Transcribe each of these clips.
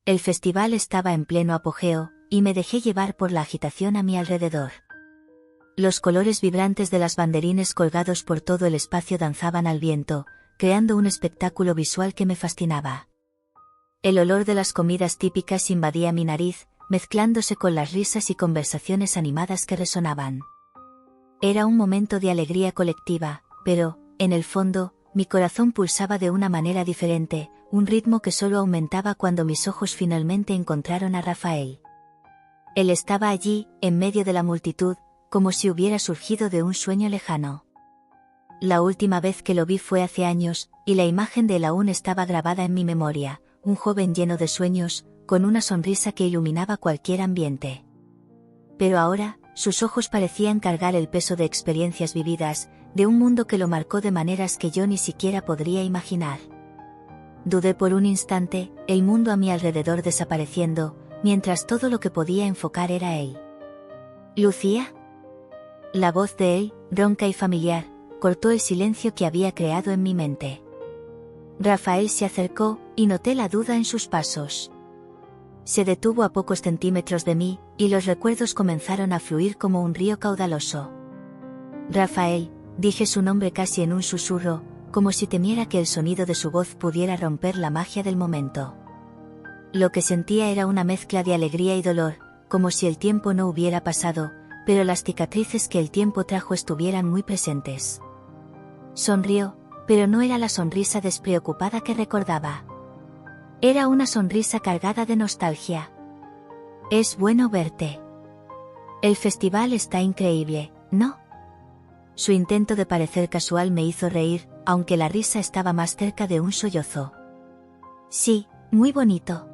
El festival estaba en pleno apogeo, y me dejé llevar por la agitación a mi alrededor. Los colores vibrantes de las banderines colgados por todo el espacio danzaban al viento, creando un espectáculo visual que me fascinaba. El olor de las comidas típicas invadía mi nariz, mezclándose con las risas y conversaciones animadas que resonaban. Era un momento de alegría colectiva, pero, en el fondo, mi corazón pulsaba de una manera diferente, un ritmo que solo aumentaba cuando mis ojos finalmente encontraron a Rafael. Él estaba allí, en medio de la multitud, como si hubiera surgido de un sueño lejano. La última vez que lo vi fue hace años, y la imagen de él aún estaba grabada en mi memoria, un joven lleno de sueños, con una sonrisa que iluminaba cualquier ambiente. Pero ahora, sus ojos parecían cargar el peso de experiencias vividas, de un mundo que lo marcó de maneras que yo ni siquiera podría imaginar. Dudé por un instante, el mundo a mi alrededor desapareciendo, mientras todo lo que podía enfocar era él. ¿Lucía? La voz de él, ronca y familiar, cortó el silencio que había creado en mi mente. Rafael se acercó, y noté la duda en sus pasos. Se detuvo a pocos centímetros de mí, y los recuerdos comenzaron a fluir como un río caudaloso. Rafael, dije su nombre casi en un susurro, como si temiera que el sonido de su voz pudiera romper la magia del momento. Lo que sentía era una mezcla de alegría y dolor, como si el tiempo no hubiera pasado, pero las cicatrices que el tiempo trajo estuvieran muy presentes. Sonrió, pero no era la sonrisa despreocupada que recordaba. Era una sonrisa cargada de nostalgia. Es bueno verte. El festival está increíble, ¿no? Su intento de parecer casual me hizo reír, aunque la risa estaba más cerca de un sollozo. Sí, muy bonito.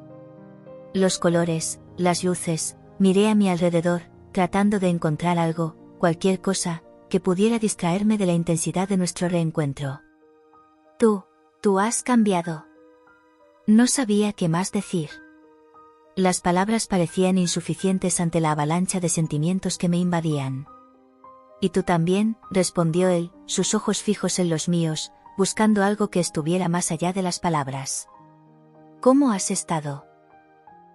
Los colores, las luces, miré a mi alrededor, tratando de encontrar algo, cualquier cosa, que pudiera distraerme de la intensidad de nuestro reencuentro. Tú has cambiado. No sabía qué más decir. Las palabras parecían insuficientes ante la avalancha de sentimientos que me invadían. Y tú también, respondió él, sus ojos fijos en los míos, buscando algo que estuviera más allá de las palabras. ¿Cómo has estado?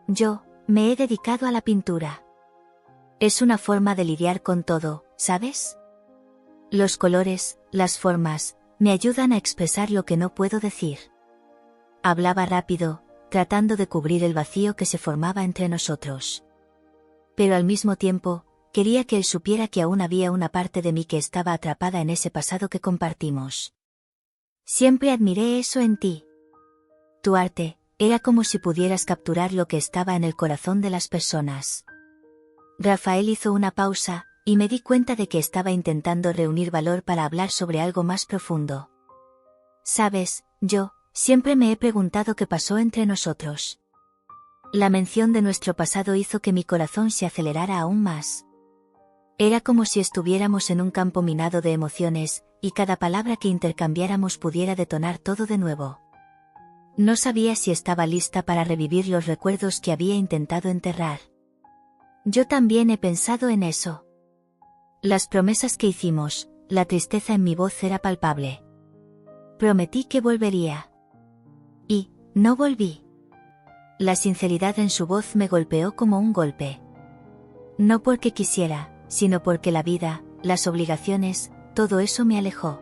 Yo, me he dedicado a la pintura. Es una forma de lidiar con todo, ¿sabes? Los colores, las formas, me ayudan a expresar lo que no puedo decir. Hablaba rápido, tratando de cubrir el vacío que se formaba entre nosotros. Pero al mismo tiempo, quería que él supiera que aún había una parte de mí que estaba atrapada en ese pasado que compartimos. Siempre admiré eso en ti. Tu arte, era como si pudieras capturar lo que estaba en el corazón de las personas. Rafael hizo una pausa, y me di cuenta de que estaba intentando reunir valor para hablar sobre algo más profundo. Sabes, yo, siempre me he preguntado qué pasó entre nosotros. La mención de nuestro pasado hizo que mi corazón se acelerara aún más. Era como si estuviéramos en un campo minado de emociones, y cada palabra que intercambiáramos pudiera detonar todo de nuevo. No sabía si estaba lista para revivir los recuerdos que había intentado enterrar. Yo también he pensado en eso. Las promesas que hicimos, la tristeza en mi voz era palpable. Prometí que volvería. Y, no volví. La sinceridad en su voz me golpeó como un golpe. No porque quisiera, sino porque la vida, las obligaciones, todo eso me alejó.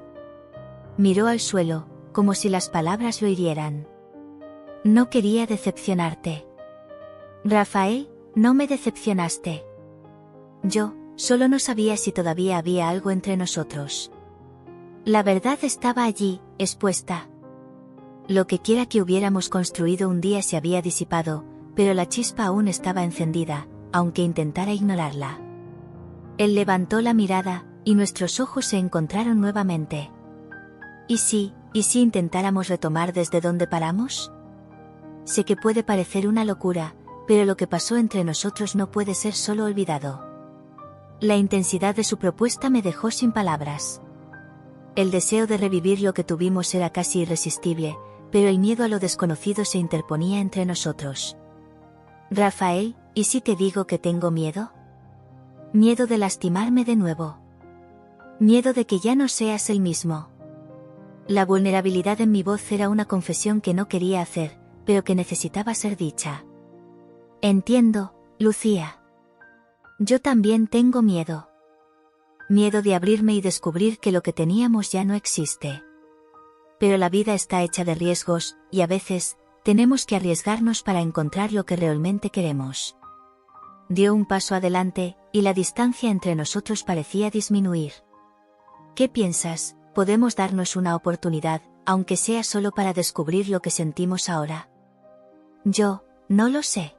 Miró al suelo, como si las palabras lo hirieran. No quería decepcionarte. Rafael, no me decepcionaste. Yo, solo no sabía si todavía había algo entre nosotros. La verdad estaba allí, expuesta. Lo que quiera que hubiéramos construido un día se había disipado, pero la chispa aún estaba encendida, aunque intentara ignorarla. Él levantó la mirada, y nuestros ojos se encontraron nuevamente. ¿Y si intentáramos retomar desde donde paramos? Sé que puede parecer una locura, pero lo que pasó entre nosotros no puede ser solo olvidado. La intensidad de su propuesta me dejó sin palabras. El deseo de revivir lo que tuvimos era casi irresistible, pero el miedo a lo desconocido se interponía entre nosotros. Rafael, ¿y si te digo que tengo miedo? Miedo de lastimarme de nuevo. Miedo de que ya no seas el mismo. La vulnerabilidad en mi voz era una confesión que no quería hacer, pero que necesitaba ser dicha. Entiendo, Lucía. Yo también tengo miedo. Miedo de abrirme y descubrir que lo que teníamos ya no existe. Pero la vida está hecha de riesgos, y a veces, tenemos que arriesgarnos para encontrar lo que realmente queremos. Dio un paso adelante, y la distancia entre nosotros parecía disminuir. ¿Qué piensas? Podemos darnos una oportunidad, aunque sea solo para descubrir lo que sentimos ahora. Yo, no lo sé.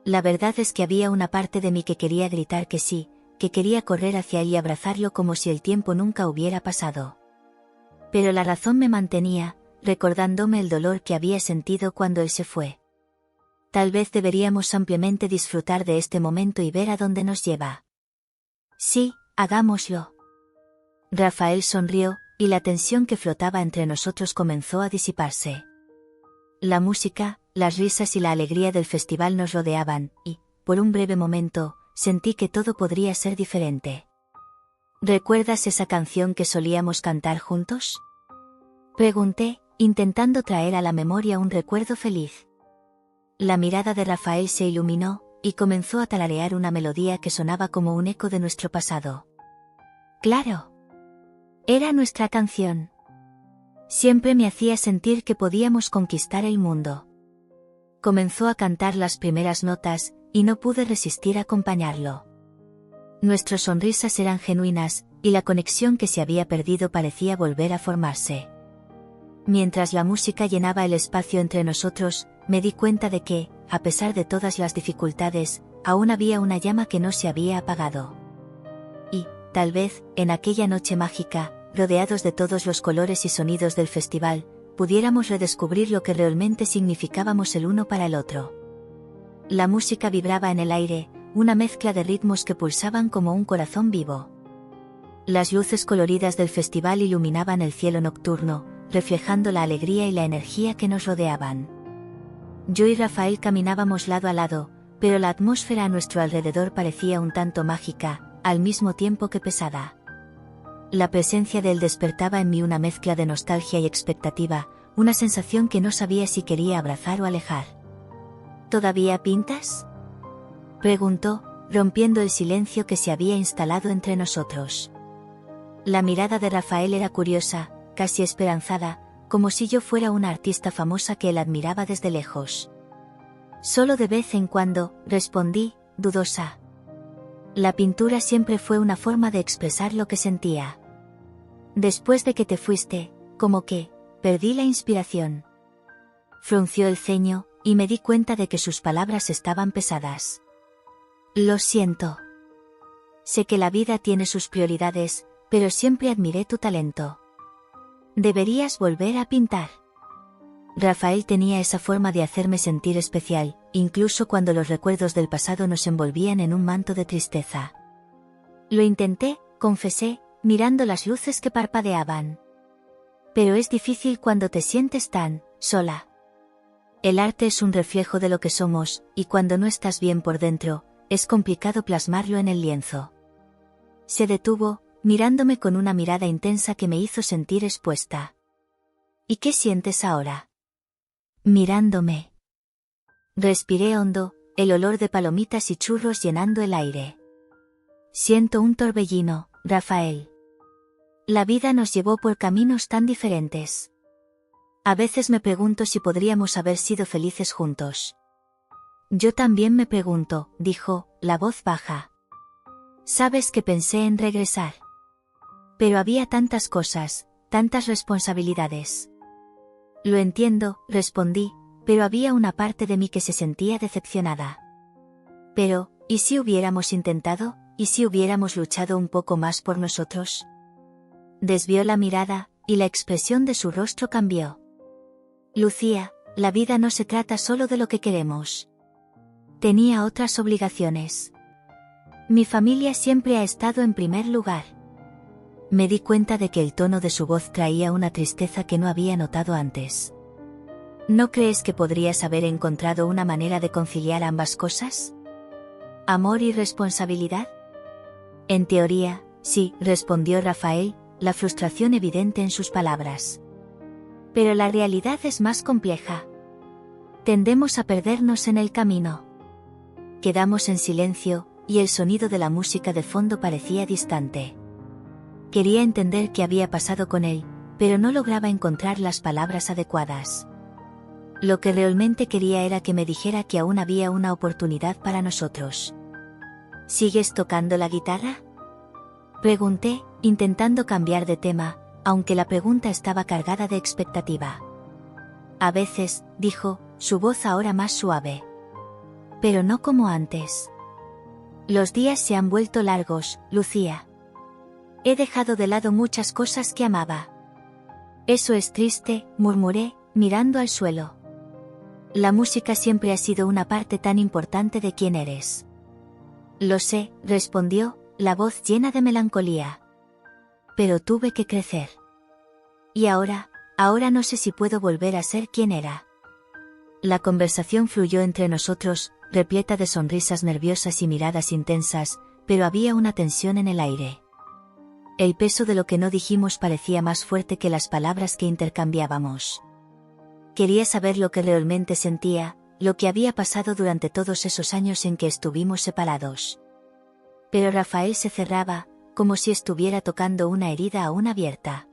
La verdad es que había una parte de mí que quería gritar que sí, que quería correr hacia él y abrazarlo como si el tiempo nunca hubiera pasado. Pero la razón me mantenía, recordándome el dolor que había sentido cuando él se fue. Tal vez deberíamos ampliamente disfrutar de este momento y ver a dónde nos lleva. Sí, hagámoslo. Rafael sonrió, y la tensión que flotaba entre nosotros comenzó a disiparse. La música, las risas y la alegría del festival nos rodeaban, y, por un breve momento, sentí que todo podría ser diferente. ¿Recuerdas esa canción que solíamos cantar juntos? Pregunté, intentando traer a la memoria un recuerdo feliz. La mirada de Rafael se iluminó, y comenzó a tararear una melodía que sonaba como un eco de nuestro pasado. ¡Claro! Era nuestra canción. Siempre me hacía sentir que podíamos conquistar el mundo. Comenzó a cantar las primeras notas, y no pude resistir a acompañarlo. Nuestras sonrisas eran genuinas, y la conexión que se había perdido parecía volver a formarse. Mientras la música llenaba el espacio entre nosotros, me di cuenta de que, a pesar de todas las dificultades, aún había una llama que no se había apagado. Y, tal vez, en aquella noche mágica, rodeados de todos los colores y sonidos del festival, pudiéramos redescubrir lo que realmente significábamos el uno para el otro. La música vibraba en el aire, una mezcla de ritmos que pulsaban como un corazón vivo. Las luces coloridas del festival iluminaban el cielo nocturno, reflejando la alegría y la energía que nos rodeaban. Yo y Rafael caminábamos lado a lado, pero la atmósfera a nuestro alrededor parecía un tanto mágica, al mismo tiempo que pesada. La presencia de él despertaba en mí una mezcla de nostalgia y expectativa, una sensación que no sabía si quería abrazar o alejar. ¿Todavía pintas?, preguntó, rompiendo el silencio que se había instalado entre nosotros. La mirada de Rafael era curiosa, casi esperanzada, como si yo fuera una artista famosa que él admiraba desde lejos. Solo de vez en cuando, respondí, dudosa. La pintura siempre fue una forma de expresar lo que sentía. Después de que te fuiste, como que, perdí la inspiración. Frunció el ceño, y me di cuenta de que sus palabras estaban pesadas. Lo siento. Sé que la vida tiene sus prioridades, pero siempre admiré tu talento. Deberías volver a pintar. Rafael tenía esa forma de hacerme sentir especial, incluso cuando los recuerdos del pasado nos envolvían en un manto de tristeza. Lo intenté, confesé, mirando las luces que parpadeaban. Pero es difícil cuando te sientes tan sola. El arte es un reflejo de lo que somos, y cuando no estás bien por dentro, es complicado plasmarlo en el lienzo. Se detuvo, mirándome con una mirada intensa que me hizo sentir expuesta. ¿Y qué sientes ahora? Mirándome. Respiré hondo, el olor de palomitas y churros llenando el aire. Siento un torbellino, Rafael. La vida nos llevó por caminos tan diferentes. A veces me pregunto si podríamos haber sido felices juntos. Yo también me pregunto, dijo, la voz baja. Sabes que pensé en regresar. Pero había tantas cosas, tantas responsabilidades. Lo entiendo, respondí, pero había una parte de mí que se sentía decepcionada. Pero, ¿y si hubiéramos intentado? ¿Y si hubiéramos luchado un poco más por nosotros? Desvió la mirada, y la expresión de su rostro cambió. Lucía, la vida no se trata solo de lo que queremos. Tenía otras obligaciones. Mi familia siempre ha estado en primer lugar. Me di cuenta de que el tono de su voz traía una tristeza que no había notado antes. ¿No crees que podrías haber encontrado una manera de conciliar ambas cosas? ¿Amor y responsabilidad? En teoría, sí, respondió Rafael, la frustración evidente en sus palabras. Pero la realidad es más compleja. Tendemos a perdernos en el camino. Quedamos en silencio, y el sonido de la música de fondo parecía distante. Quería entender qué había pasado con él, pero no lograba encontrar las palabras adecuadas. Lo que realmente quería era que me dijera que aún había una oportunidad para nosotros. ¿Sigues tocando la guitarra?, pregunté, intentando cambiar de tema, aunque la pregunta estaba cargada de expectativa. A veces, dijo, su voz ahora más suave. Pero no como antes. Los días se han vuelto largos, Lucía. He dejado de lado muchas cosas que amaba. Eso es triste, murmuré, mirando al suelo. La música siempre ha sido una parte tan importante de quién eres. Lo sé, respondió, la voz llena de melancolía. Pero tuve que crecer. Y ahora no sé si puedo volver a ser quien era. La conversación fluyó entre nosotros, repleta de sonrisas nerviosas y miradas intensas, pero había una tensión en el aire. El peso de lo que no dijimos parecía más fuerte que las palabras que intercambiábamos. Quería saber lo que realmente sentía, lo que había pasado durante todos esos años en que estuvimos separados. Pero Rafael se cerraba, como si estuviera tocando una herida aún abierta.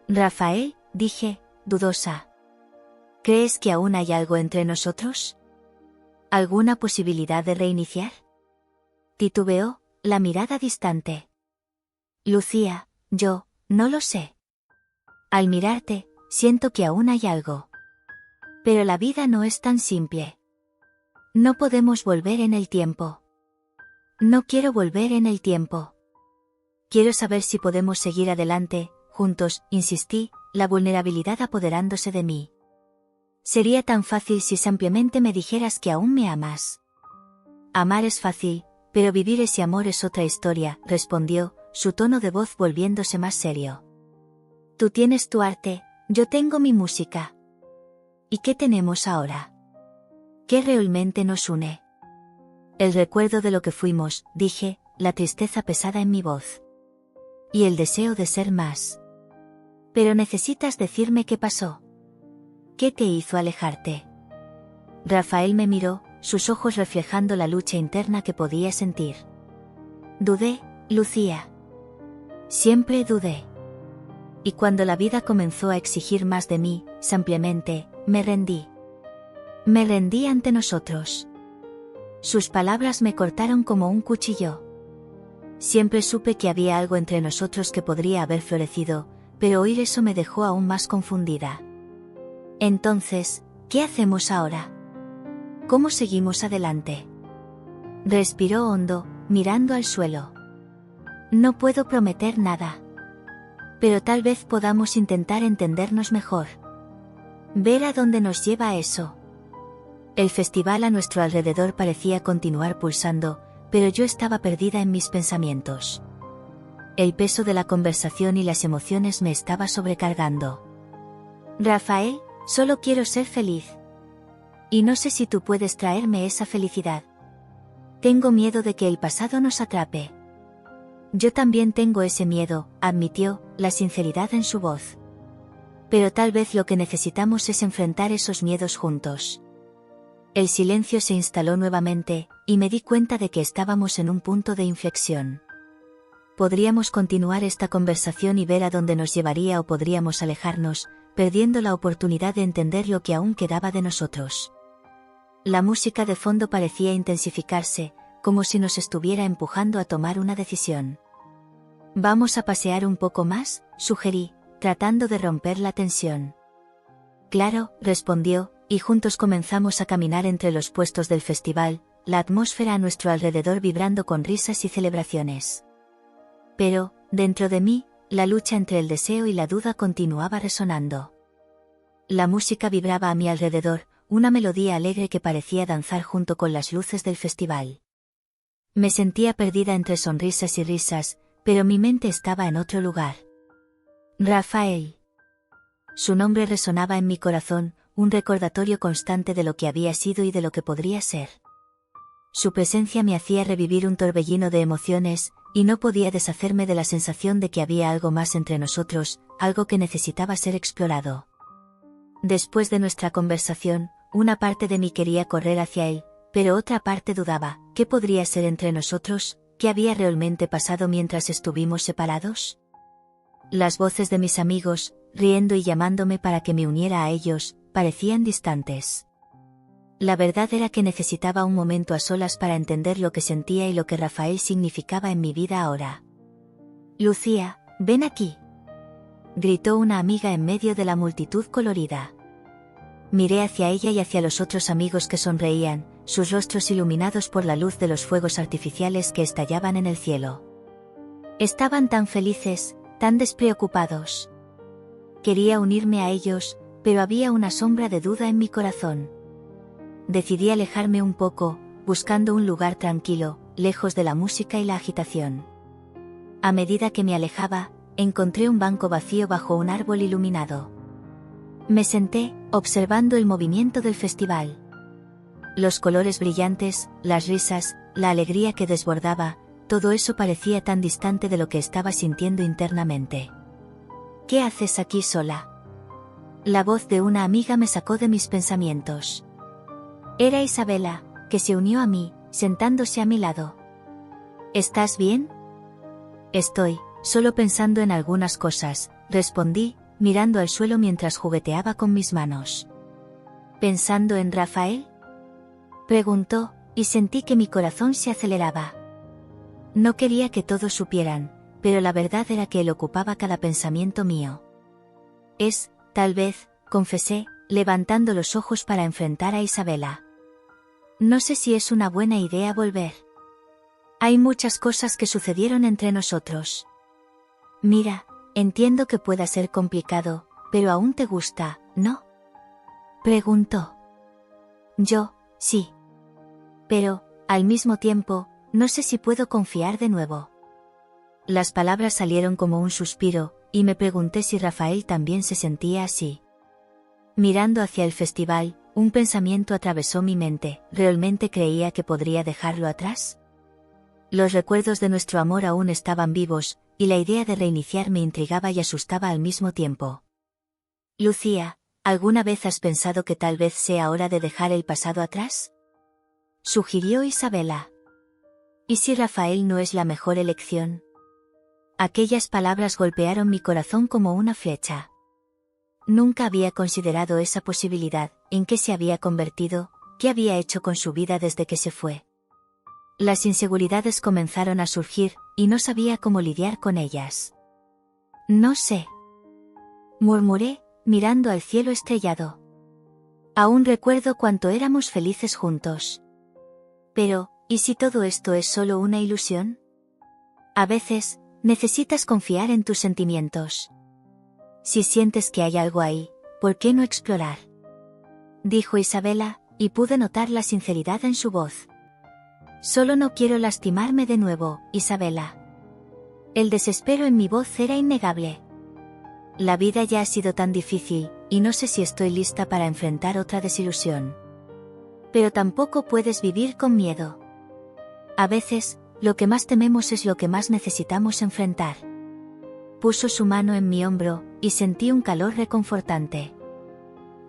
Rafael, dije, dudosa. ¿Crees que aún hay algo entre nosotros? ¿Alguna posibilidad de reiniciar? Titubeó, la mirada distante. Lucía, yo, no lo sé. Al mirarte, siento que aún hay algo. Pero la vida no es tan simple. No podemos volver en el tiempo. No quiero volver en el tiempo. Quiero saber si podemos seguir adelante, juntos, insistí, la vulnerabilidad apoderándose de mí. Sería tan fácil si simplemente me dijeras que aún me amas. Amar es fácil, pero vivir ese amor es otra historia, respondió, su tono de voz volviéndose más serio. Tú tienes tu arte, yo tengo mi música. ¿Y qué tenemos ahora? ¿Qué realmente nos une? El recuerdo de lo que fuimos, dije, la tristeza pesada en mi voz. Y el deseo de ser más. Pero necesitas decirme qué pasó. ¿Qué te hizo alejarte? Rafael me miró, sus ojos reflejando la lucha interna que podía sentir. Dudé, Lucía. Siempre dudé. Y cuando la vida comenzó a exigir más de mí, simplemente, me rendí. Me rendí ante nosotros. Sus palabras me cortaron como un cuchillo. Siempre supe que había algo entre nosotros que podría haber florecido, pero oír eso me dejó aún más confundida. Entonces, ¿qué hacemos ahora? ¿Cómo seguimos adelante? Respiró hondo, mirando al suelo. No puedo prometer nada. Pero tal vez podamos intentar entendernos mejor. Ver a dónde nos lleva eso. El festival a nuestro alrededor parecía continuar pulsando, pero yo estaba perdida en mis pensamientos. El peso de la conversación y las emociones me estaba sobrecargando. Rafael, solo quiero ser feliz. Y no sé si tú puedes traerme esa felicidad. Tengo miedo de que el pasado nos atrape. Yo también tengo ese miedo, admitió, la sinceridad en su voz. Pero tal vez lo que necesitamos es enfrentar esos miedos juntos. El silencio se instaló nuevamente, y me di cuenta de que estábamos en un punto de inflexión. Podríamos continuar esta conversación y ver a dónde nos llevaría, o podríamos alejarnos, perdiendo la oportunidad de entender lo que aún quedaba de nosotros. La música de fondo parecía intensificarse, como si nos estuviera empujando a tomar una decisión. Vamos a pasear un poco más, sugerí, tratando de romper la tensión. Claro, respondió, y juntos comenzamos a caminar entre los puestos del festival, la atmósfera a nuestro alrededor vibrando con risas y celebraciones. Pero, dentro de mí, la lucha entre el deseo y la duda continuaba resonando. La música vibraba a mi alrededor, una melodía alegre que parecía danzar junto con las luces del festival. Me sentía perdida entre sonrisas y risas, pero mi mente estaba en otro lugar. Rafael. Su nombre resonaba en mi corazón, un recordatorio constante de lo que había sido y de lo que podría ser. Su presencia me hacía revivir un torbellino de emociones, y no podía deshacerme de la sensación de que había algo más entre nosotros, algo que necesitaba ser explorado. Después de nuestra conversación, una parte de mí quería correr hacia él, pero otra parte dudaba, ¿qué podría ser entre nosotros? ¿Qué había realmente pasado mientras estuvimos separados? Las voces de mis amigos, riendo y llamándome para que me uniera a ellos, parecían distantes. La verdad era que necesitaba un momento a solas para entender lo que sentía y lo que Rafael significaba en mi vida ahora. «Lucía, ven aquí», gritó una amiga en medio de la multitud colorida. Miré hacia ella y hacia los otros amigos que sonreían, sus rostros iluminados por la luz de los fuegos artificiales que estallaban en el cielo. Estaban tan felices, tan despreocupados. Quería unirme a ellos, pero había una sombra de duda en mi corazón. Decidí alejarme un poco, buscando un lugar tranquilo, lejos de la música y la agitación. A medida que me alejaba, encontré un banco vacío bajo un árbol iluminado. Me senté, observando el movimiento del festival. Los colores brillantes, las risas, la alegría que desbordaba, todo eso parecía tan distante de lo que estaba sintiendo internamente. «¿Qué haces aquí sola?», la voz de una amiga me sacó de mis pensamientos. Era Isabela, que se unió a mí, sentándose a mi lado. «¿Estás bien?». «Estoy, solo pensando en algunas cosas», respondí, mirando al suelo mientras jugueteaba con mis manos. «¿Pensando en Rafael?», preguntó, y sentí que mi corazón se aceleraba. No quería que todos supieran, pero la verdad era que él ocupaba cada pensamiento mío. Tal vez, confesé, levantando los ojos para enfrentar a Isabela. «No sé si es una buena idea volver. Hay muchas cosas que sucedieron entre nosotros. Mira, entiendo que pueda ser complicado, pero aún te gusta, ¿no?», preguntó. Yo, sí. Pero, al mismo tiempo, no sé si puedo confiar de nuevo. Las palabras salieron como un suspiro, y me pregunté si Rafael también se sentía así. Mirando hacia el festival, un pensamiento atravesó mi mente, ¿realmente creía que podría dejarlo atrás? Los recuerdos de nuestro amor aún estaban vivos, y la idea de reiniciar me intrigaba y asustaba al mismo tiempo. «Lucía, ¿alguna vez has pensado que tal vez sea hora de dejar el pasado atrás?», sugirió Isabela. «¿Y si Rafael no es la mejor elección?». Aquellas palabras golpearon mi corazón como una flecha. Nunca había considerado esa posibilidad, ¿en qué se había convertido?, ¿qué había hecho con su vida desde que se fue? Las inseguridades comenzaron a surgir, y no sabía cómo lidiar con ellas. «No sé», murmuré, mirando al cielo estrellado. «Aún recuerdo cuánto éramos felices juntos. Pero, ¿y si todo esto es solo una ilusión? A veces, necesitas confiar en tus sentimientos. Si sientes que hay algo ahí, ¿por qué no explorar?», dijo Isabela, y pude notar la sinceridad en su voz. «Solo no quiero lastimarme de nuevo, Isabela». El desespero en mi voz era innegable. La vida ya ha sido tan difícil, y no sé si estoy lista para enfrentar otra desilusión. Pero tampoco puedes vivir con miedo. A veces, lo que más tememos es lo que más necesitamos enfrentar. Puso su mano en mi hombro, y sentí un calor reconfortante.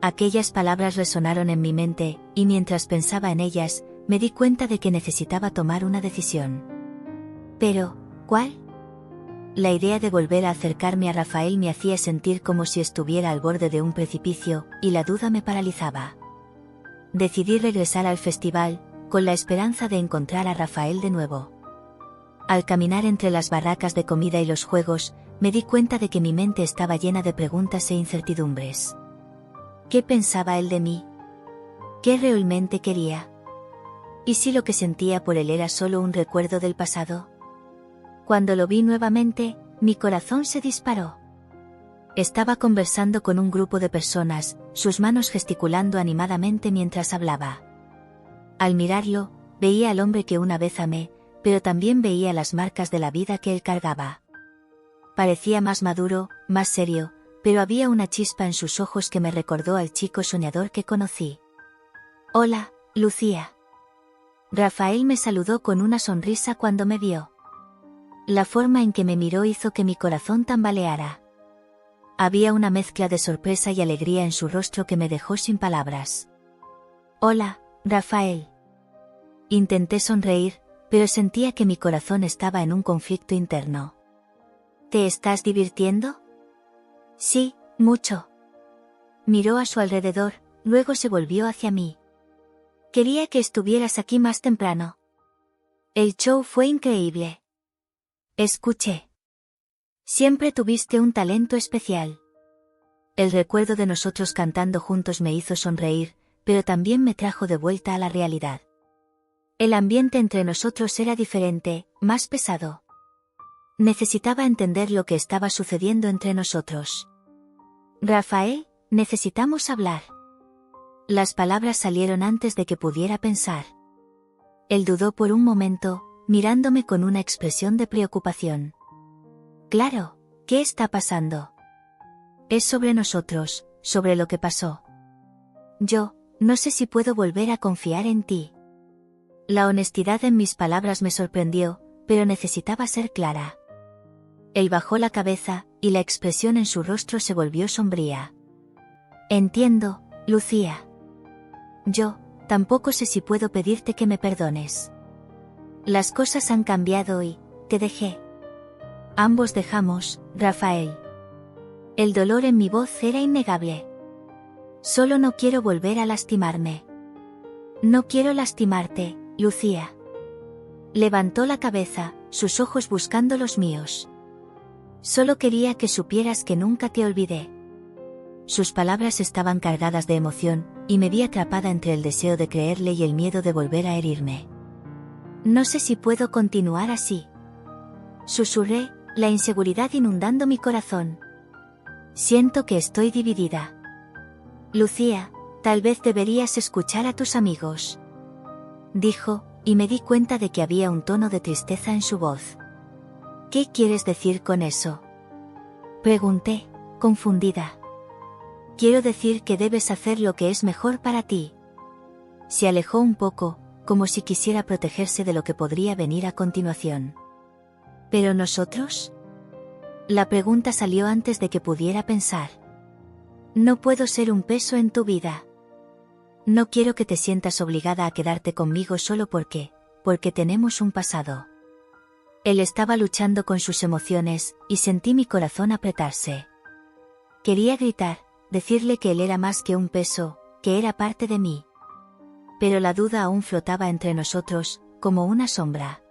Aquellas palabras resonaron en mi mente, y mientras pensaba en ellas, me di cuenta de que necesitaba tomar una decisión. Pero, ¿cuál? La idea de volver a acercarme a Rafael me hacía sentir como si estuviera al borde de un precipicio, y la duda me paralizaba. Decidí regresar al festival, con la esperanza de encontrar a Rafael de nuevo. Al caminar entre las barracas de comida y los juegos, me di cuenta de que mi mente estaba llena de preguntas e incertidumbres. ¿Qué pensaba él de mí? ¿Qué realmente quería? ¿Y si lo que sentía por él era solo un recuerdo del pasado? Cuando lo vi nuevamente, mi corazón se disparó. Estaba conversando con un grupo de personas, sus manos gesticulando animadamente mientras hablaba. Al mirarlo, veía al hombre que una vez amé, pero también veía las marcas de la vida que él cargaba. Parecía más maduro, más serio, pero había una chispa en sus ojos que me recordó al chico soñador que conocí. «Hola, Lucía». Rafael me saludó con una sonrisa cuando me vio. La forma en que me miró hizo que mi corazón tambaleara. Había una mezcla de sorpresa y alegría en su rostro que me dejó sin palabras. «Hola, Rafael». Intenté sonreír, pero sentía que mi corazón estaba en un conflicto interno. ¿Te estás divirtiendo? Sí, mucho. Miró a su alrededor, luego se volvió hacia mí. Quería que estuvieras aquí más temprano. El show fue increíble. Escuché. Siempre tuviste un talento especial. El recuerdo de nosotros cantando juntos me hizo sonreír, pero también me trajo de vuelta a la realidad. El ambiente entre nosotros era diferente, más pesado. Necesitaba entender lo que estaba sucediendo entre nosotros. Rafael, necesitamos hablar. Las palabras salieron antes de que pudiera pensar. Él dudó por un momento, mirándome con una expresión de preocupación. Claro, ¿qué está pasando? Es sobre nosotros, sobre lo que pasó. Yo, no sé si puedo volver a confiar en ti. La honestidad en mis palabras me sorprendió, pero necesitaba ser clara. Él bajó la cabeza, y la expresión en su rostro se volvió sombría. Entiendo, Lucía. Yo, tampoco sé si puedo pedirte que me perdones. Las cosas han cambiado y, te dejé. Ambos dejamos, Rafael. El dolor en mi voz era innegable. Solo no quiero volver a lastimarme. No quiero lastimarte, Lucía. Levantó la cabeza, sus ojos buscando los míos. Solo quería que supieras que nunca te olvidé. Sus palabras estaban cargadas de emoción, y me vi atrapada entre el deseo de creerle y el miedo de volver a herirme. No sé si puedo continuar así. Susurré, la inseguridad inundando mi corazón. Siento que estoy dividida. Lucía, tal vez deberías escuchar a tus amigos. Dijo, y me di cuenta de que había un tono de tristeza en su voz. ¿Qué quieres decir con eso? Pregunté, confundida. Quiero decir que debes hacer lo que es mejor para ti. Se alejó un poco, como si quisiera protegerse de lo que podría venir a continuación. ¿Pero nosotros? La pregunta salió antes de que pudiera pensar. No puedo ser un peso en tu vida. No quiero que te sientas obligada a quedarte conmigo solo porque tenemos un pasado. Él estaba luchando con sus emociones, y sentí mi corazón apretarse. Quería gritar, decirle que él era más que un peso, que era parte de mí. Pero la duda aún flotaba entre nosotros, como una sombra.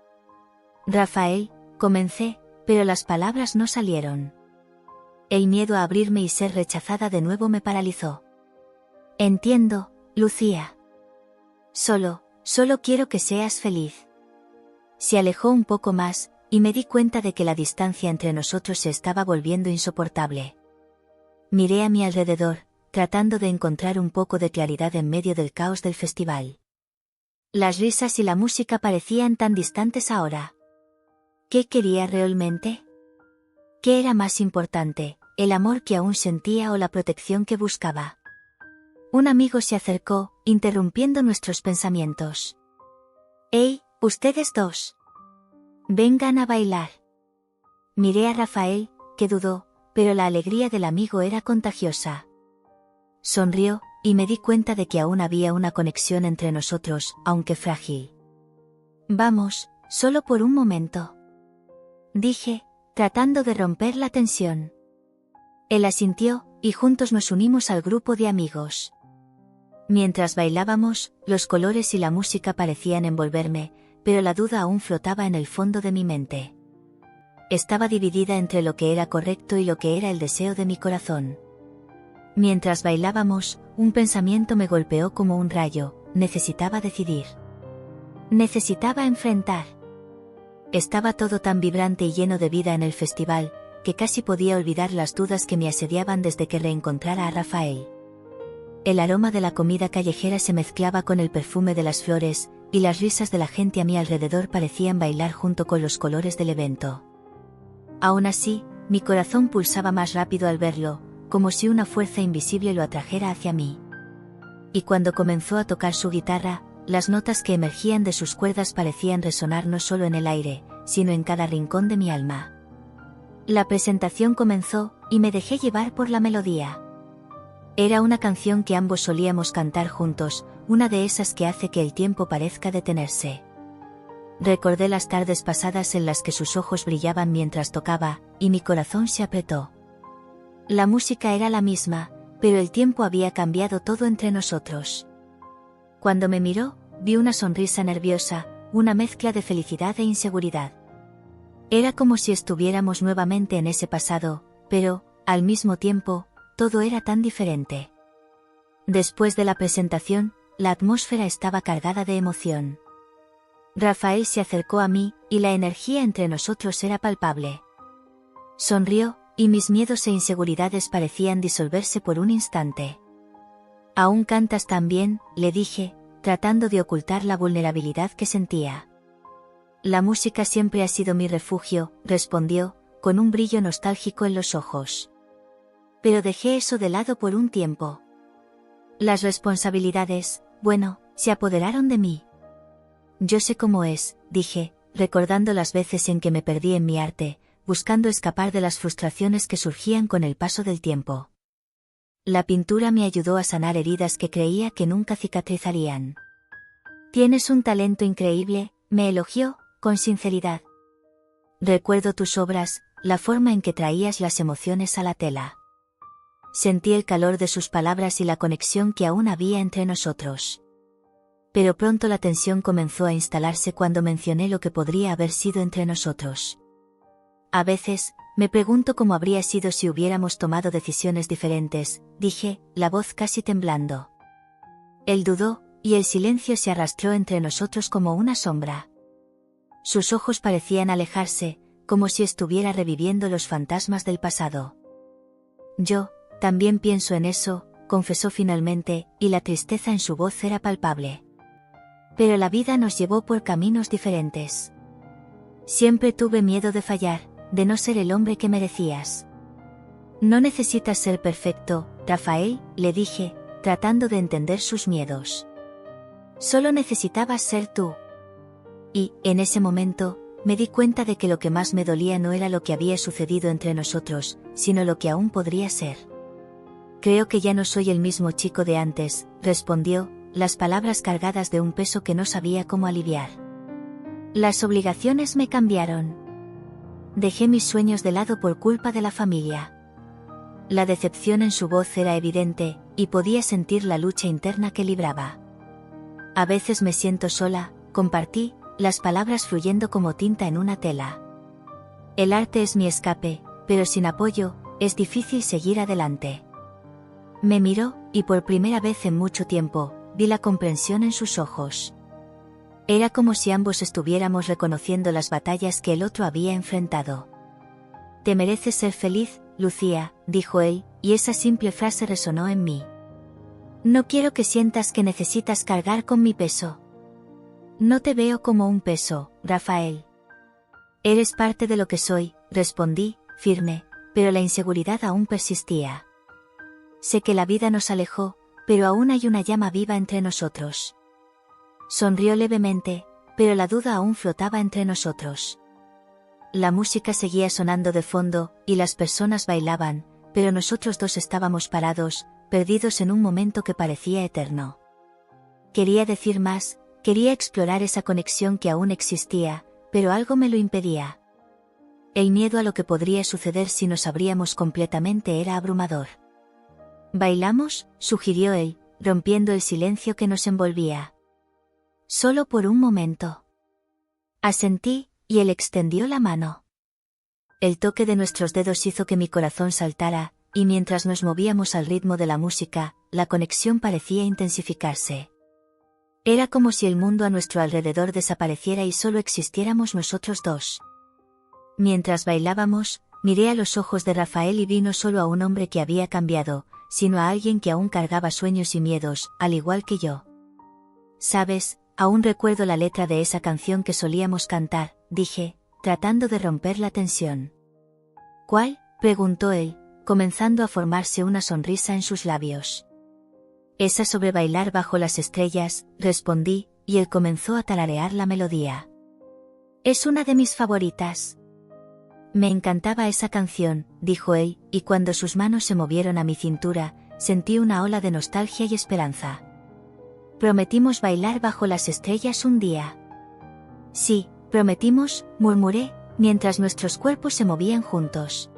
Rafael, comencé, pero las palabras no salieron. El miedo a abrirme y ser rechazada de nuevo me paralizó. Entiendo, Lucía. Solo quiero que seas feliz. Se alejó un poco más, y me di cuenta de que la distancia entre nosotros se estaba volviendo insoportable. Miré a mi alrededor, tratando de encontrar un poco de claridad en medio del caos del festival. Las risas y la música parecían tan distantes ahora. ¿Qué quería realmente? ¿Qué era más importante, el amor que aún sentía o la protección que buscaba? Un amigo se acercó, interrumpiendo nuestros pensamientos. «¡Hey, ustedes dos! Vengan a bailar». Miré a Rafael, que dudó, pero la alegría del amigo era contagiosa. Sonrió, y me di cuenta de que aún había una conexión entre nosotros, aunque frágil. «Vamos, solo por un momento», dije, tratando de romper la tensión. Él asintió, y juntos nos unimos al grupo de amigos. Mientras bailábamos, los colores y la música parecían envolverme, pero la duda aún flotaba en el fondo de mi mente. Estaba dividida entre lo que era correcto y lo que era el deseo de mi corazón. Mientras bailábamos, un pensamiento me golpeó como un rayo, necesitaba decidir. Necesitaba enfrentar. Estaba todo tan vibrante y lleno de vida en el festival, que casi podía olvidar las dudas que me asediaban desde que reencontrara a Rafael. El aroma de la comida callejera se mezclaba con el perfume de las flores, y las risas de la gente a mi alrededor parecían bailar junto con los colores del evento. Aún así, mi corazón pulsaba más rápido al verlo, como si una fuerza invisible lo atrajera hacia mí. Y cuando comenzó a tocar su guitarra, las notas que emergían de sus cuerdas parecían resonar no solo en el aire, sino en cada rincón de mi alma. La presentación comenzó, y me dejé llevar por la melodía. Era una canción que ambos solíamos cantar juntos, una de esas que hace que el tiempo parezca detenerse. Recordé las tardes pasadas en las que sus ojos brillaban mientras tocaba, y mi corazón se apretó. La música era la misma, pero el tiempo había cambiado todo entre nosotros. Cuando me miró, vi una sonrisa nerviosa, una mezcla de felicidad e inseguridad. Era como si estuviéramos nuevamente en ese pasado, pero, al mismo tiempo, todo era tan diferente. Después de la presentación, la atmósfera estaba cargada de emoción. Rafael se acercó a mí, y la energía entre nosotros era palpable. Sonrió, y mis miedos e inseguridades parecían disolverse por un instante. «¿Aún cantas tan bien?», le dije, tratando de ocultar la vulnerabilidad que sentía. «La música siempre ha sido mi refugio», respondió, con un brillo nostálgico en los ojos. «Pero dejé eso de lado por un tiempo. Las responsabilidades, bueno, se apoderaron de mí». «Yo sé cómo es», dije, recordando las veces en que me perdí en mi arte, buscando escapar de las frustraciones que surgían con el paso del tiempo. La pintura me ayudó a sanar heridas que creía que nunca cicatrizarían. «Tienes un talento increíble», me elogió, con sinceridad. «Recuerdo tus obras, la forma en que traías las emociones a la tela». Sentí el calor de sus palabras y la conexión que aún había entre nosotros. Pero pronto la tensión comenzó a instalarse cuando mencioné lo que podría haber sido entre nosotros. «A veces, me pregunto cómo habría sido si hubiéramos tomado decisiones diferentes», dije, la voz casi temblando. Él dudó, y el silencio se arrastró entre nosotros como una sombra. Sus ojos parecían alejarse, como si estuviera reviviendo los fantasmas del pasado. «Yo, también pienso en eso», confesó finalmente, y la tristeza en su voz era palpable. «Pero la vida nos llevó por caminos diferentes. Siempre tuve miedo de fallar, de no ser el hombre que merecías». «No necesitas ser perfecto, Rafael», le dije, tratando de entender sus miedos. «Solo necesitabas ser tú». Y, en ese momento, me di cuenta de que lo que más me dolía no era lo que había sucedido entre nosotros, sino lo que aún podría ser. «Creo que ya no soy el mismo chico de antes», respondió, las palabras cargadas de un peso que no sabía cómo aliviar. «Las obligaciones me cambiaron. Dejé mis sueños de lado por culpa de la familia». La decepción en su voz era evidente, y podía sentir la lucha interna que libraba. «A veces me siento sola», compartí, las palabras fluyendo como tinta en una tela. «El arte es mi escape, pero sin apoyo, es difícil seguir adelante». Me miró, y por primera vez en mucho tiempo, vi la comprensión en sus ojos. Era como si ambos estuviéramos reconociendo las batallas que el otro había enfrentado. «Te mereces ser feliz, Lucía», dijo él, y esa simple frase resonó en mí. «No quiero que sientas que necesitas cargar con mi peso». «No te veo como un peso, Rafael. Eres parte de lo que soy», respondí, firme, pero la inseguridad aún persistía. «Sé que la vida nos alejó, pero aún hay una llama viva entre nosotros». Sonrió levemente, pero la duda aún flotaba entre nosotros. La música seguía sonando de fondo, y las personas bailaban, pero nosotros dos estábamos parados, perdidos en un momento que parecía eterno. Quería decir más, quería explorar esa conexión que aún existía, pero algo me lo impedía. El miedo a lo que podría suceder si nos abríamos completamente era abrumador. «¿Bailamos?», sugirió él, rompiendo el silencio que nos envolvía. «Solo por un momento». Asentí, y él extendió la mano. El toque de nuestros dedos hizo que mi corazón saltara, y mientras nos movíamos al ritmo de la música, la conexión parecía intensificarse. Era como si el mundo a nuestro alrededor desapareciera y solo existiéramos nosotros dos. Mientras bailábamos, miré a los ojos de Rafael y vi no solo a un hombre que había cambiado, sino a alguien que aún cargaba sueños y miedos, al igual que yo. «Sabes, aún recuerdo la letra de esa canción que solíamos cantar», dije, tratando de romper la tensión. «¿Cuál?», preguntó él, comenzando a formarse una sonrisa en sus labios. «Esa sobre bailar bajo las estrellas», respondí, y él comenzó a tararear la melodía. «Es una de mis favoritas». «Me encantaba esa canción», dijo él, y cuando sus manos se movieron a mi cintura, sentí una ola de nostalgia y esperanza. Prometimos bailar bajo las estrellas un día. Sí, prometimos, murmuré, mientras nuestros cuerpos se movían juntos.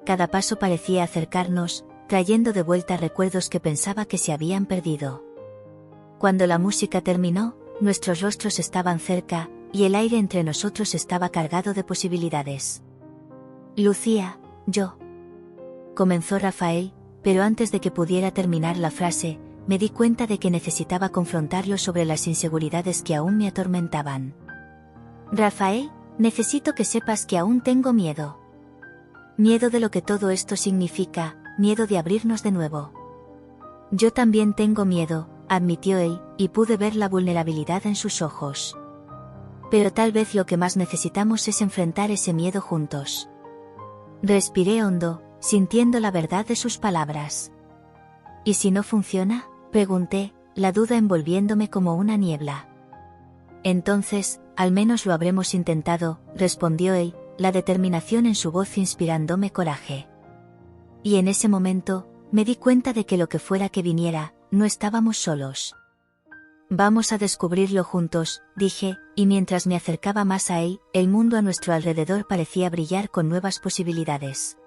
Cada paso parecía acercarnos, trayendo de vuelta recuerdos que pensaba que se habían perdido. Cuando la música terminó, nuestros rostros estaban cerca, y el aire entre nosotros estaba cargado de posibilidades. Lucía, yo. Comenzó Rafael, pero antes de que pudiera terminar la frase, me di cuenta de que necesitaba confrontarlo sobre las inseguridades que aún me atormentaban. Rafael, necesito que sepas que aún tengo miedo. Miedo de lo que todo esto significa, miedo de abrirnos de nuevo. Yo también tengo miedo, admitió él, y pude ver la vulnerabilidad en sus ojos. Pero tal vez lo que más necesitamos es enfrentar ese miedo juntos. Respiré hondo, sintiendo la verdad de sus palabras. ¿Y si no funciona?, pregunté, la duda envolviéndome como una niebla. Entonces, al menos lo habremos intentado, respondió él, la determinación en su voz inspirándome coraje. Y en ese momento, me di cuenta de que lo que fuera que viniera, no estábamos solos. Vamos a descubrirlo juntos, dije, y mientras me acercaba más a él, el mundo a nuestro alrededor parecía brillar con nuevas posibilidades.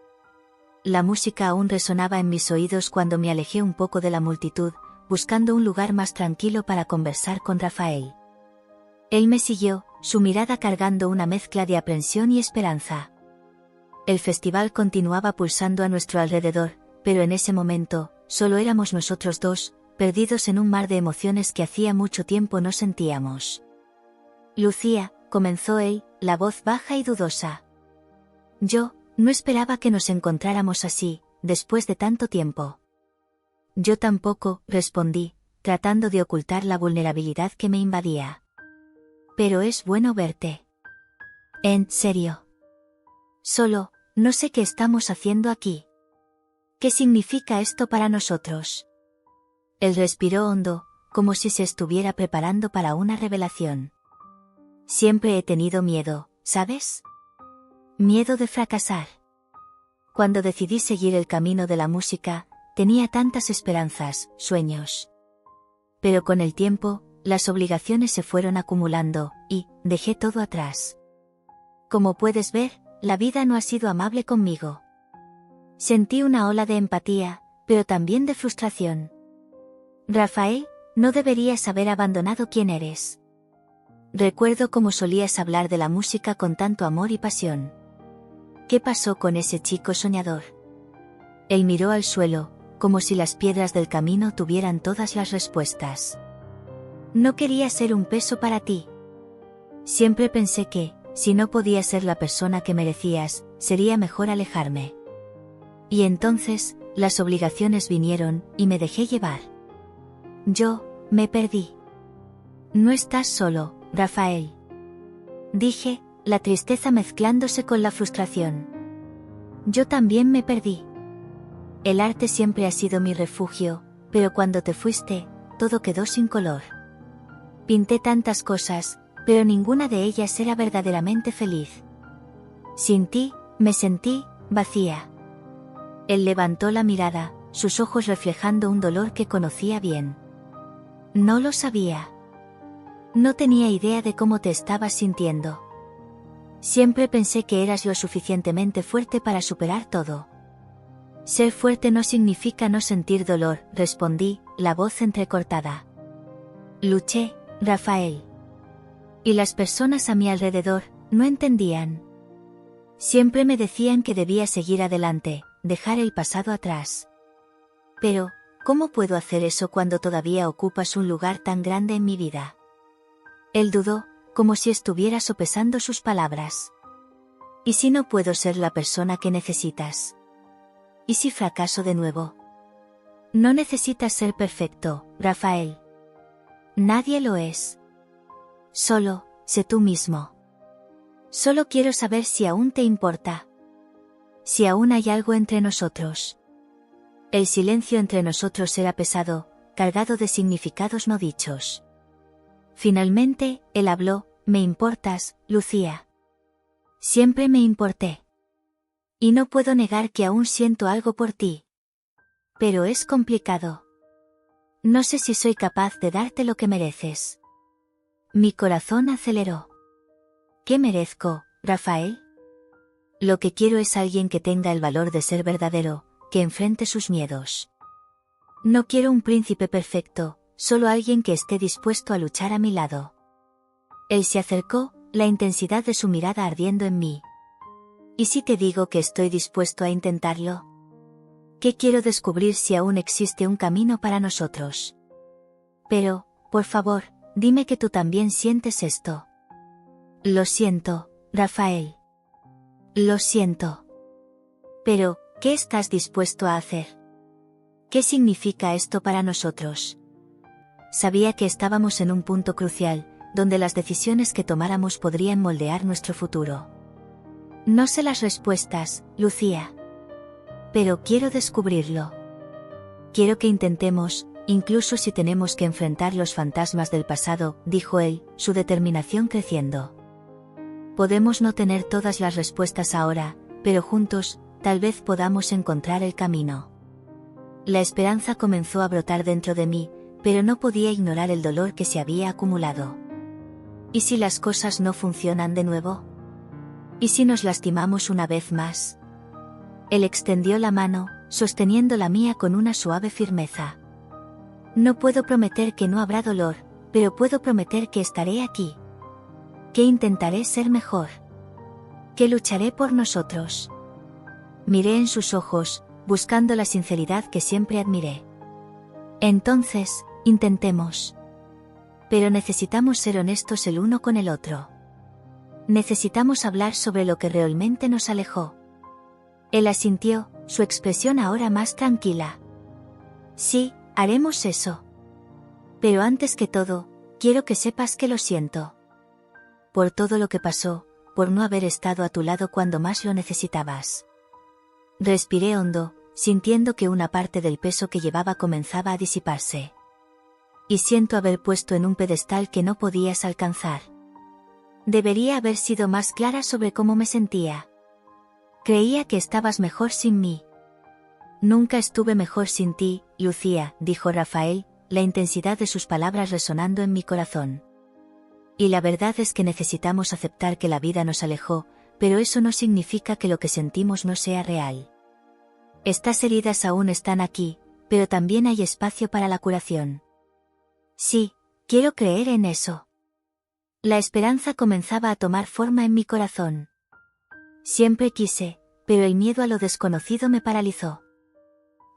La música aún resonaba en mis oídos cuando me alejé un poco de la multitud, buscando un lugar más tranquilo para conversar con Rafael. Él me siguió, su mirada cargando una mezcla de aprensión y esperanza. El festival continuaba pulsando a nuestro alrededor, pero en ese momento, solo éramos nosotros dos, perdidos en un mar de emociones que hacía mucho tiempo no sentíamos. Lucía, comenzó él, la voz baja y dudosa. Yo, no esperaba que nos encontráramos así, después de tanto tiempo. Yo tampoco, respondí, tratando de ocultar la vulnerabilidad que me invadía. Pero es bueno verte. En serio. Solo, no sé qué estamos haciendo aquí. ¿Qué significa esto para nosotros? Él respiró hondo, como si se estuviera preparando para una revelación. Siempre he tenido miedo, ¿sabes? Miedo de fracasar. Cuando decidí seguir el camino de la música, tenía tantas esperanzas, sueños. Pero con el tiempo, las obligaciones se fueron acumulando, y dejé todo atrás. Como puedes ver, la vida no ha sido amable conmigo. Sentí una ola de empatía, pero también de frustración. Rafael, no deberías haber abandonado quién eres. Recuerdo cómo solías hablar de la música con tanto amor y pasión. ¿Qué pasó con ese chico soñador? Él miró al suelo, como si las piedras del camino tuvieran todas las respuestas. No quería ser un peso para ti. Siempre pensé que, si no podía ser la persona que merecías, sería mejor alejarme. Y entonces, las obligaciones vinieron, y me dejé llevar. Yo, me perdí. No estás solo, Rafael. Dije, la tristeza mezclándose con la frustración. Yo también me perdí. El arte siempre ha sido mi refugio, pero cuando te fuiste, todo quedó sin color. Pinté tantas cosas, pero ninguna de ellas era verdaderamente feliz. Sin ti, me sentí vacía. Él levantó la mirada, sus ojos reflejando un dolor que conocía bien. No lo sabía. No tenía idea de cómo te estabas sintiendo. Siempre pensé que eras lo suficientemente fuerte para superar todo. Ser fuerte no significa no sentir dolor, respondí, la voz entrecortada. Luché, Rafael. Y las personas a mi alrededor, no entendían. Siempre me decían que debía seguir adelante, dejar el pasado atrás. Pero, ¿cómo puedo hacer eso cuando todavía ocupas un lugar tan grande en mi vida? Él dudó, como si estuviera sopesando sus palabras. ¿Y si no puedo ser la persona que necesitas? ¿Y si fracaso de nuevo? No necesitas ser perfecto, Rafael. Nadie lo es. Solo, sé tú mismo. Solo quiero saber si aún te importa. Si aún hay algo entre nosotros. El silencio entre nosotros era pesado, cargado de significados no dichos. Finalmente, él habló, me importas, Lucía. Siempre me importé. Y no puedo negar que aún siento algo por ti. Pero es complicado. No sé si soy capaz de darte lo que mereces. Mi corazón aceleró. ¿Qué merezco, Rafael? Lo que quiero es alguien que tenga el valor de ser verdadero, que enfrente sus miedos. No quiero un príncipe perfecto, solo alguien que esté dispuesto a luchar a mi lado. Él se acercó, la intensidad de su mirada ardiendo en mí. ¿Y si te digo que estoy dispuesto a intentarlo? ¿Qué quiero descubrir si aún existe un camino para nosotros? Pero, por favor, dime que tú también sientes esto. Lo siento, Rafael. Lo siento. Pero, ¿qué estás dispuesto a hacer? ¿Qué significa esto para nosotros? Sabía que estábamos en un punto crucial, donde las decisiones que tomáramos podrían moldear nuestro futuro. No sé las respuestas, Lucía. Pero quiero descubrirlo. Quiero que intentemos, incluso si tenemos que enfrentar los fantasmas del pasado, dijo él, su determinación creciendo. Podemos no tener todas las respuestas ahora, pero juntos, tal vez podamos encontrar el camino. La esperanza comenzó a brotar dentro de mí, pero no podía ignorar el dolor que se había acumulado. ¿Y si las cosas no funcionan de nuevo? ¿Y si nos lastimamos una vez más? Él extendió la mano, sosteniendo la mía con una suave firmeza. No puedo prometer que no habrá dolor, pero puedo prometer que estaré aquí. Que intentaré ser mejor. Que lucharé por nosotros. Miré en sus ojos, buscando la sinceridad que siempre admiré. Entonces, intentemos. Pero necesitamos ser honestos el uno con el otro. Necesitamos hablar sobre lo que realmente nos alejó. Él asintió, su expresión ahora más tranquila. Sí, haremos eso. Pero antes que todo, quiero que sepas que lo siento. Por todo lo que pasó, por no haber estado a tu lado cuando más lo necesitabas. Respiré hondo, sintiendo que una parte del peso que llevaba comenzaba a disiparse. Y siento haber puesto en un pedestal que no podías alcanzar. Debería haber sido más clara sobre cómo me sentía. Creía que estabas mejor sin mí. Nunca estuve mejor sin ti, Lucía, dijo Rafael, la intensidad de sus palabras resonando en mi corazón. Y la verdad es que necesitamos aceptar que la vida nos alejó, pero eso no significa que lo que sentimos no sea real. Estas heridas aún están aquí, pero también hay espacio para la curación. Sí, quiero creer en eso. La esperanza comenzaba a tomar forma en mi corazón. Siempre quise, pero el miedo a lo desconocido me paralizó.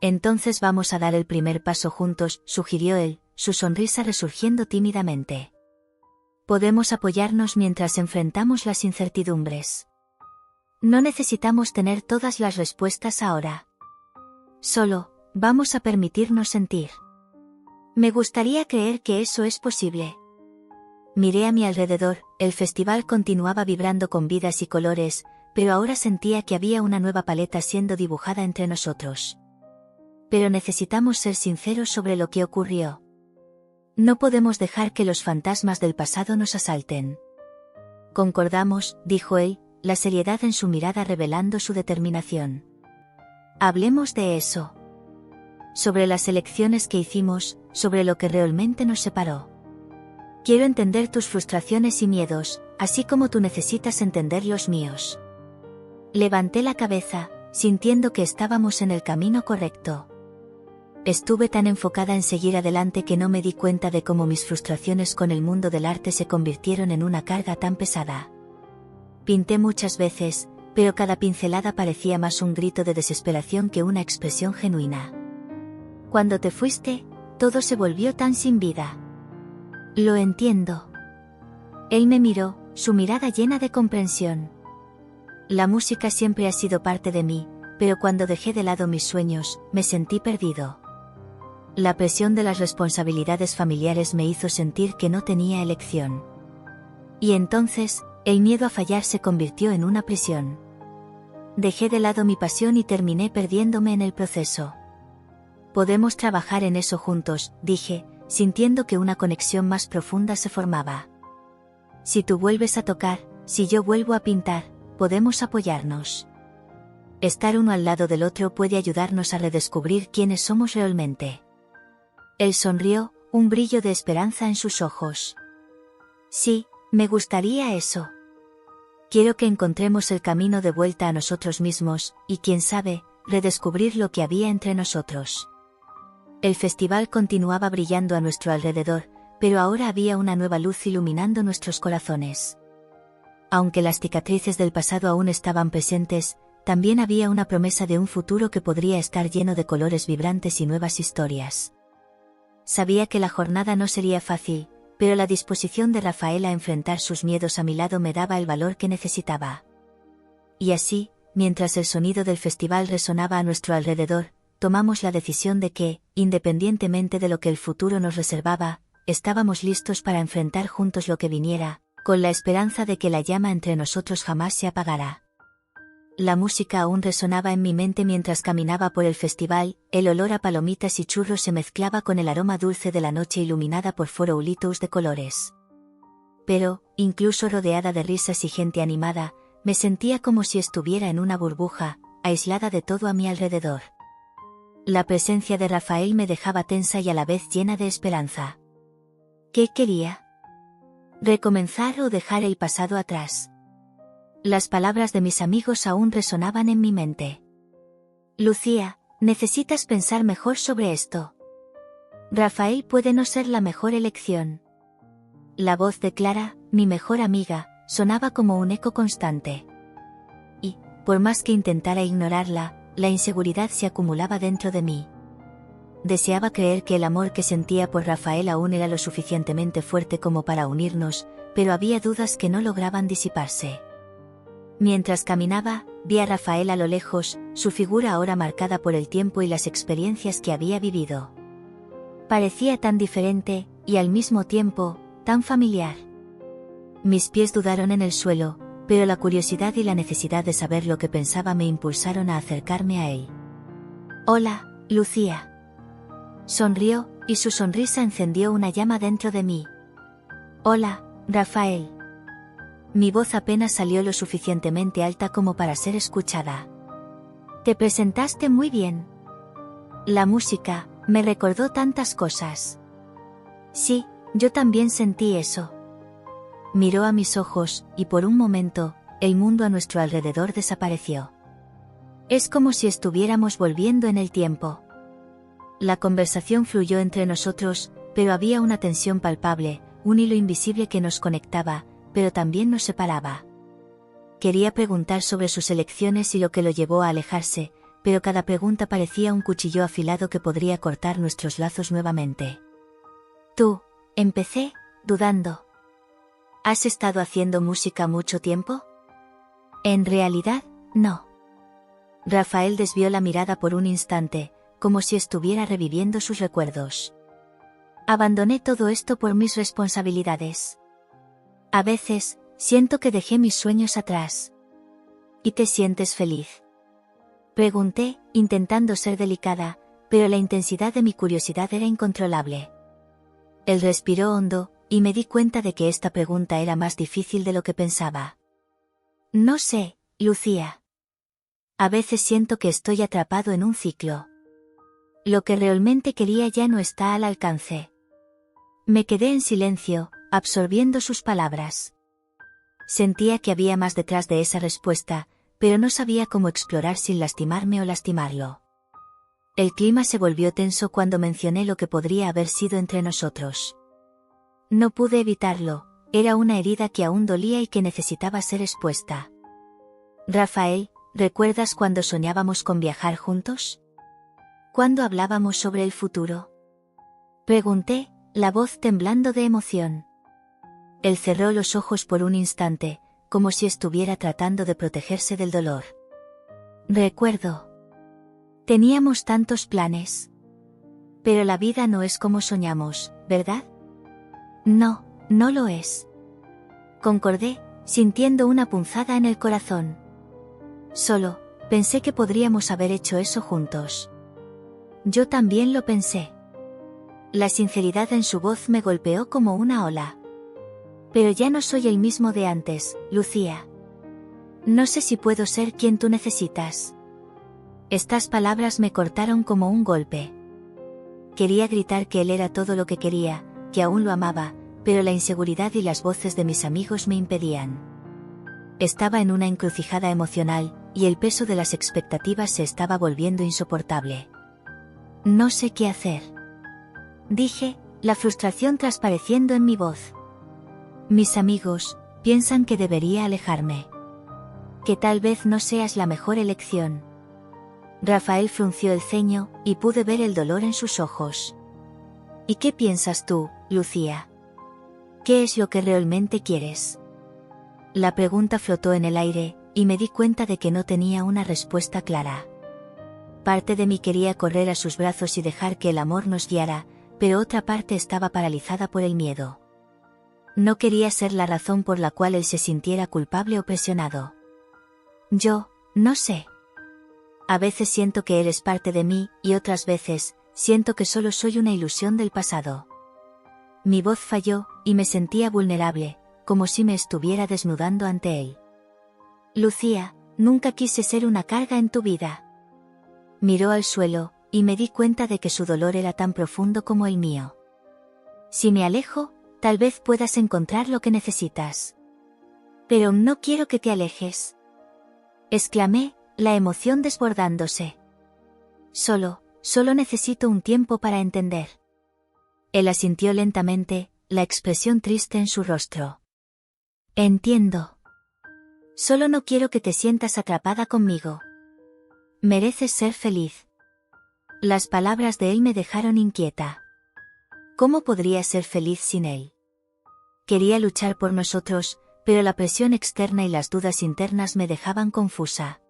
Entonces vamos a dar el primer paso juntos, sugirió él, su sonrisa resurgiendo tímidamente. Podemos apoyarnos mientras enfrentamos las incertidumbres. No necesitamos tener todas las respuestas ahora. Solo, vamos a permitirnos sentir. Me gustaría creer que eso es posible. Miré a mi alrededor, el festival continuaba vibrando con vidas y colores, pero ahora sentía que había una nueva paleta siendo dibujada entre nosotros. Pero necesitamos ser sinceros sobre lo que ocurrió. No podemos dejar que los fantasmas del pasado nos asalten. Concordamos, dijo él, la seriedad en su mirada revelando su determinación. Hablemos de eso. Sobre las elecciones que hicimos, sobre lo que realmente nos separó. Quiero entender tus frustraciones y miedos, así como tú necesitas entender los míos. Levanté la cabeza, sintiendo que estábamos en el camino correcto. Estuve tan enfocada en seguir adelante que no me di cuenta de cómo mis frustraciones con el mundo del arte se convirtieron en una carga tan pesada. Pinté muchas veces, pero cada pincelada parecía más un grito de desesperación que una expresión genuina. Cuando te fuiste, todo se volvió tan sin vida. Lo entiendo. Él me miró, su mirada llena de comprensión. La música siempre ha sido parte de mí, pero cuando dejé de lado mis sueños, me sentí perdido. La presión de las responsabilidades familiares me hizo sentir que no tenía elección. Y entonces, el miedo a fallar se convirtió en una prisión. Dejé de lado mi pasión y terminé perdiéndome en el proceso. Podemos trabajar en eso juntos, dije, sintiendo que una conexión más profunda se formaba. Si tú vuelves a tocar, si yo vuelvo a pintar, podemos apoyarnos. Estar uno al lado del otro puede ayudarnos a redescubrir quiénes somos realmente. Él sonrió, un brillo de esperanza en sus ojos. Sí, me gustaría eso. Quiero que encontremos el camino de vuelta a nosotros mismos, y quién sabe, redescubrir lo que había entre nosotros. El festival continuaba brillando a nuestro alrededor, pero ahora había una nueva luz iluminando nuestros corazones. Aunque las cicatrices del pasado aún estaban presentes, también había una promesa de un futuro que podría estar lleno de colores vibrantes y nuevas historias. Sabía que la jornada no sería fácil, pero la disposición de Rafael a enfrentar sus miedos a mi lado me daba el valor que necesitaba. Y así, mientras el sonido del festival resonaba a nuestro alrededor, tomamos la decisión de que, independientemente de lo que el futuro nos reservaba, estábamos listos para enfrentar juntos lo que viniera, con la esperanza de que la llama entre nosotros jamás se apagara. La música aún resonaba en mi mente mientras caminaba por el festival, el olor a palomitas y churros se mezclaba con el aroma dulce de la noche iluminada por farolitos de colores. Pero, incluso rodeada de risas y gente animada, me sentía como si estuviera en una burbuja, aislada de todo a mi alrededor. La presencia de Rafael me dejaba tensa y a la vez llena de esperanza. ¿Qué quería? ¿Recomenzar o dejar el pasado atrás? Las palabras de mis amigos aún resonaban en mi mente. Lucía, necesitas pensar mejor sobre esto. Rafael puede no ser la mejor elección. La voz de Clara, mi mejor amiga, sonaba como un eco constante. Y, por más que intentara ignorarla, la inseguridad se acumulaba dentro de mí. Deseaba creer que el amor que sentía por Rafael aún era lo suficientemente fuerte como para unirnos, pero había dudas que no lograban disiparse. Mientras caminaba, vi a Rafael a lo lejos, su figura ahora marcada por el tiempo y las experiencias que había vivido. Parecía tan diferente, y al mismo tiempo, tan familiar. Mis pies dudaron en el suelo, pero la curiosidad y la necesidad de saber lo que pensaba me impulsaron a acercarme a él. Hola, Lucía. Sonrió, y su sonrisa encendió una llama dentro de mí. Hola, Rafael. Mi voz apenas salió lo suficientemente alta como para ser escuchada. Te presentaste muy bien. La música me recordó tantas cosas. Sí, yo también sentí eso. Miró a mis ojos, y por un momento, el mundo a nuestro alrededor desapareció. Es como si estuviéramos volviendo en el tiempo. La conversación fluyó entre nosotros, pero había una tensión palpable, un hilo invisible que nos conectaba, pero también nos separaba. Quería preguntar sobre sus elecciones y lo que lo llevó a alejarse, pero cada pregunta parecía un cuchillo afilado que podría cortar nuestros lazos nuevamente. Tú, empecé, dudando. ¿Has estado haciendo música mucho tiempo? En realidad, no. Rafael desvió la mirada por un instante, como si estuviera reviviendo sus recuerdos. Abandoné todo esto por mis responsabilidades. A veces, siento que dejé mis sueños atrás. ¿Y te sientes feliz? Pregunté, intentando ser delicada, pero la intensidad de mi curiosidad era incontrolable. Él respiró hondo, y me di cuenta de que esta pregunta era más difícil de lo que pensaba. No sé, Lucía. A veces siento que estoy atrapado en un ciclo. Lo que realmente quería ya no está al alcance. Me quedé en silencio, absorbiendo sus palabras. Sentía que había más detrás de esa respuesta, pero no sabía cómo explorar sin lastimarme o lastimarlo. El clima se volvió tenso cuando mencioné lo que podría haber sido entre nosotros. No pude evitarlo, era una herida que aún dolía y que necesitaba ser expuesta. Rafael, ¿recuerdas cuando soñábamos con viajar juntos? ¿Cuándo hablábamos sobre el futuro? Pregunté, la voz temblando de emoción. Él cerró los ojos por un instante, como si estuviera tratando de protegerse del dolor. Recuerdo. Teníamos tantos planes. Pero la vida no es como soñamos, ¿verdad? No, no lo es. Concordé, sintiendo una punzada en el corazón. Solo, pensé que podríamos haber hecho eso juntos. Yo también lo pensé. La sinceridad en su voz me golpeó como una ola. Pero ya no soy el mismo de antes, Lucía. No sé si puedo ser quien tú necesitas. Estas palabras me cortaron como un golpe. Quería gritar que él era todo lo que quería, que aún lo amaba, pero la inseguridad y las voces de mis amigos me impedían. Estaba en una encrucijada emocional, y el peso de las expectativas se estaba volviendo insoportable. No sé qué hacer. Dije, la frustración transpareciendo en mi voz. Mis amigos piensan que debería alejarme. Que tal vez no seas la mejor elección. Rafael frunció el ceño, y pude ver el dolor en sus ojos. ¿Y qué piensas tú, Lucía? ¿Qué es lo que realmente quieres? La pregunta flotó en el aire, y me di cuenta de que no tenía una respuesta clara. Parte de mí quería correr a sus brazos y dejar que el amor nos guiara, pero otra parte estaba paralizada por el miedo. No quería ser la razón por la cual él se sintiera culpable o presionado. Yo, no sé. A veces siento que él es parte de mí, y otras veces, siento que solo soy una ilusión del pasado. Mi voz falló, y me sentía vulnerable, como si me estuviera desnudando ante él. Lucía, nunca quise ser una carga en tu vida. Miró al suelo, y me di cuenta de que su dolor era tan profundo como el mío. Si me alejo, tal vez puedas encontrar lo que necesitas. Pero no quiero que te alejes. Exclamé, la emoción desbordándose. Solo necesito un tiempo para entender. Él asintió lentamente, la expresión triste en su rostro. Entiendo. Solo no quiero que te sientas atrapada conmigo. Mereces ser feliz. Las palabras de él me dejaron inquieta. ¿Cómo podría ser feliz sin él? Quería luchar por nosotros, pero la presión externa y las dudas internas me dejaban confusa.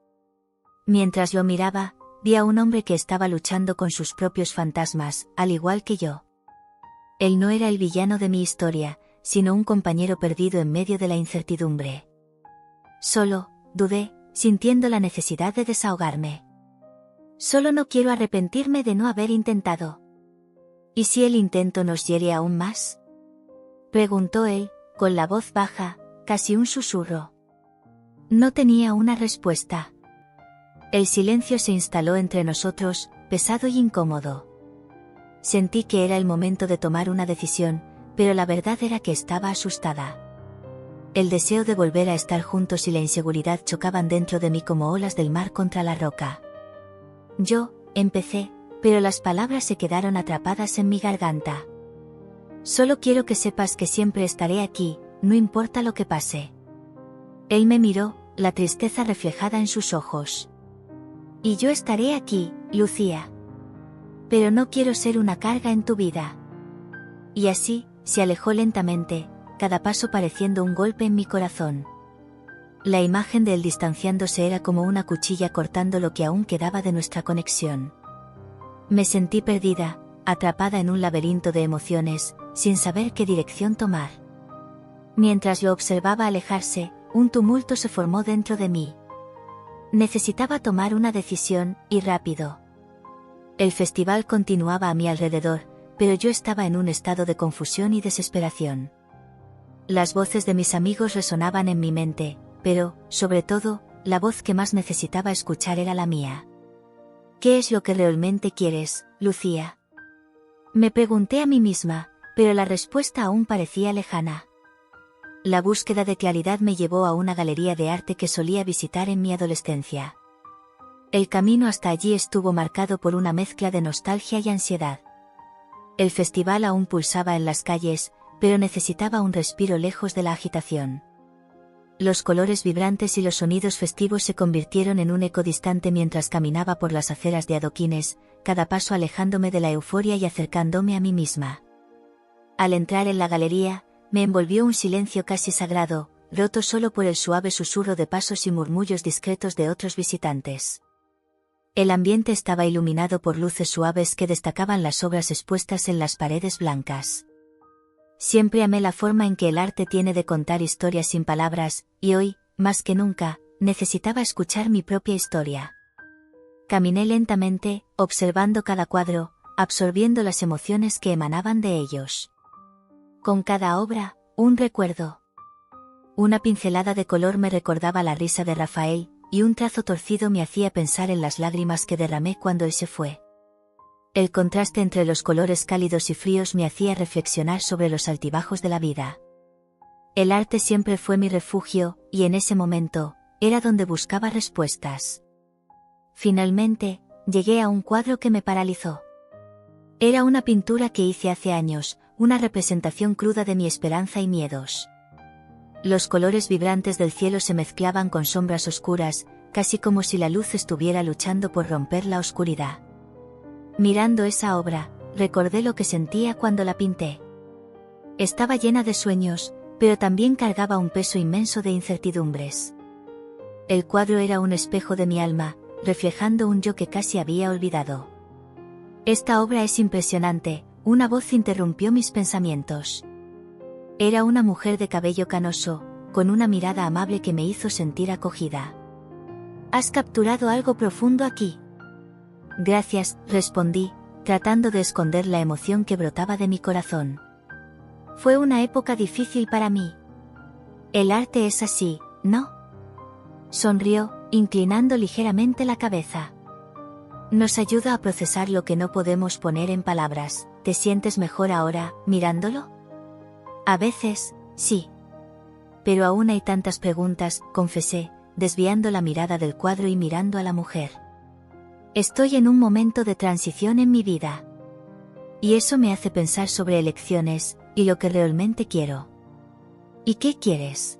Mientras lo miraba, vi a un hombre que estaba luchando con sus propios fantasmas, al igual que yo. Él no era el villano de mi historia, sino un compañero perdido en medio de la incertidumbre. Solo, dudé, sintiendo la necesidad de desahogarme. Solo no quiero arrepentirme de no haber intentado. ¿Y si el intento nos hiere aún más? Preguntó él, con la voz baja, casi un susurro. No tenía una respuesta. El silencio se instaló entre nosotros, pesado y incómodo. Sentí que era el momento de tomar una decisión, pero la verdad era que estaba asustada. El deseo de volver a estar juntos y la inseguridad chocaban dentro de mí como olas del mar contra la roca. Yo, empecé, pero las palabras se quedaron atrapadas en mi garganta. Solo quiero que sepas que siempre estaré aquí, no importa lo que pase. Él me miró, la tristeza reflejada en sus ojos. Y yo estaré aquí, Lucía. Pero no quiero ser una carga en tu vida. Y así, se alejó lentamente, cada paso pareciendo un golpe en mi corazón. La imagen de él distanciándose era como una cuchilla cortando lo que aún quedaba de nuestra conexión. Me sentí perdida, atrapada en un laberinto de emociones, sin saber qué dirección tomar. Mientras lo observaba alejarse, un tumulto se formó dentro de mí. Necesitaba tomar una decisión, y rápido. El festival continuaba a mi alrededor, pero yo estaba en un estado de confusión y desesperación. Las voces de mis amigos resonaban en mi mente, pero, sobre todo, la voz que más necesitaba escuchar era la mía. ¿Qué es lo que realmente quieres, Lucía? Me pregunté a mí misma, pero la respuesta aún parecía lejana. La búsqueda de claridad me llevó a una galería de arte que solía visitar en mi adolescencia. El camino hasta allí estuvo marcado por una mezcla de nostalgia y ansiedad. El festival aún pulsaba en las calles, pero necesitaba un respiro lejos de la agitación. Los colores vibrantes y los sonidos festivos se convirtieron en un eco distante mientras caminaba por las aceras de adoquines, cada paso alejándome de la euforia y acercándome a mí misma. Al entrar en la galería, me envolvió un silencio casi sagrado, roto solo por el suave susurro de pasos y murmullos discretos de otros visitantes. El ambiente estaba iluminado por luces suaves que destacaban las obras expuestas en las paredes blancas. Siempre amé la forma en que el arte tiene de contar historias sin palabras, y hoy, más que nunca, necesitaba escuchar mi propia historia. Caminé lentamente, observando cada cuadro, absorbiendo las emociones que emanaban de ellos. Con cada obra, un recuerdo. Una pincelada de color me recordaba la risa de Rafael, y un trazo torcido me hacía pensar en las lágrimas que derramé cuando él se fue. El contraste entre los colores cálidos y fríos me hacía reflexionar sobre los altibajos de la vida. El arte siempre fue mi refugio, y en ese momento, era donde buscaba respuestas. Finalmente, llegué a un cuadro que me paralizó. Era una pintura que hice hace años, una representación cruda de mi esperanza y miedos. Los colores vibrantes del cielo se mezclaban con sombras oscuras, casi como si la luz estuviera luchando por romper la oscuridad. Mirando esa obra, recordé lo que sentía cuando la pinté. Estaba llena de sueños, pero también cargaba un peso inmenso de incertidumbres. El cuadro era un espejo de mi alma, reflejando un yo que casi había olvidado. Esta obra es impresionante, una voz interrumpió mis pensamientos. Era una mujer de cabello canoso, con una mirada amable que me hizo sentir acogida. «Has capturado algo profundo aquí». «Gracias», respondí, tratando de esconder la emoción que brotaba de mi corazón. Fue una época difícil para mí. El arte es así, ¿no? Sonrió, inclinando ligeramente la cabeza. Nos ayuda a procesar lo que no podemos poner en palabras. ¿Te sientes mejor ahora, mirándolo? A veces, sí. Pero aún hay tantas preguntas, confesé, desviando la mirada del cuadro y mirando a la mujer. Estoy en un momento de transición en mi vida. Y eso me hace pensar sobre elecciones, y lo que realmente quiero. ¿Y qué quieres?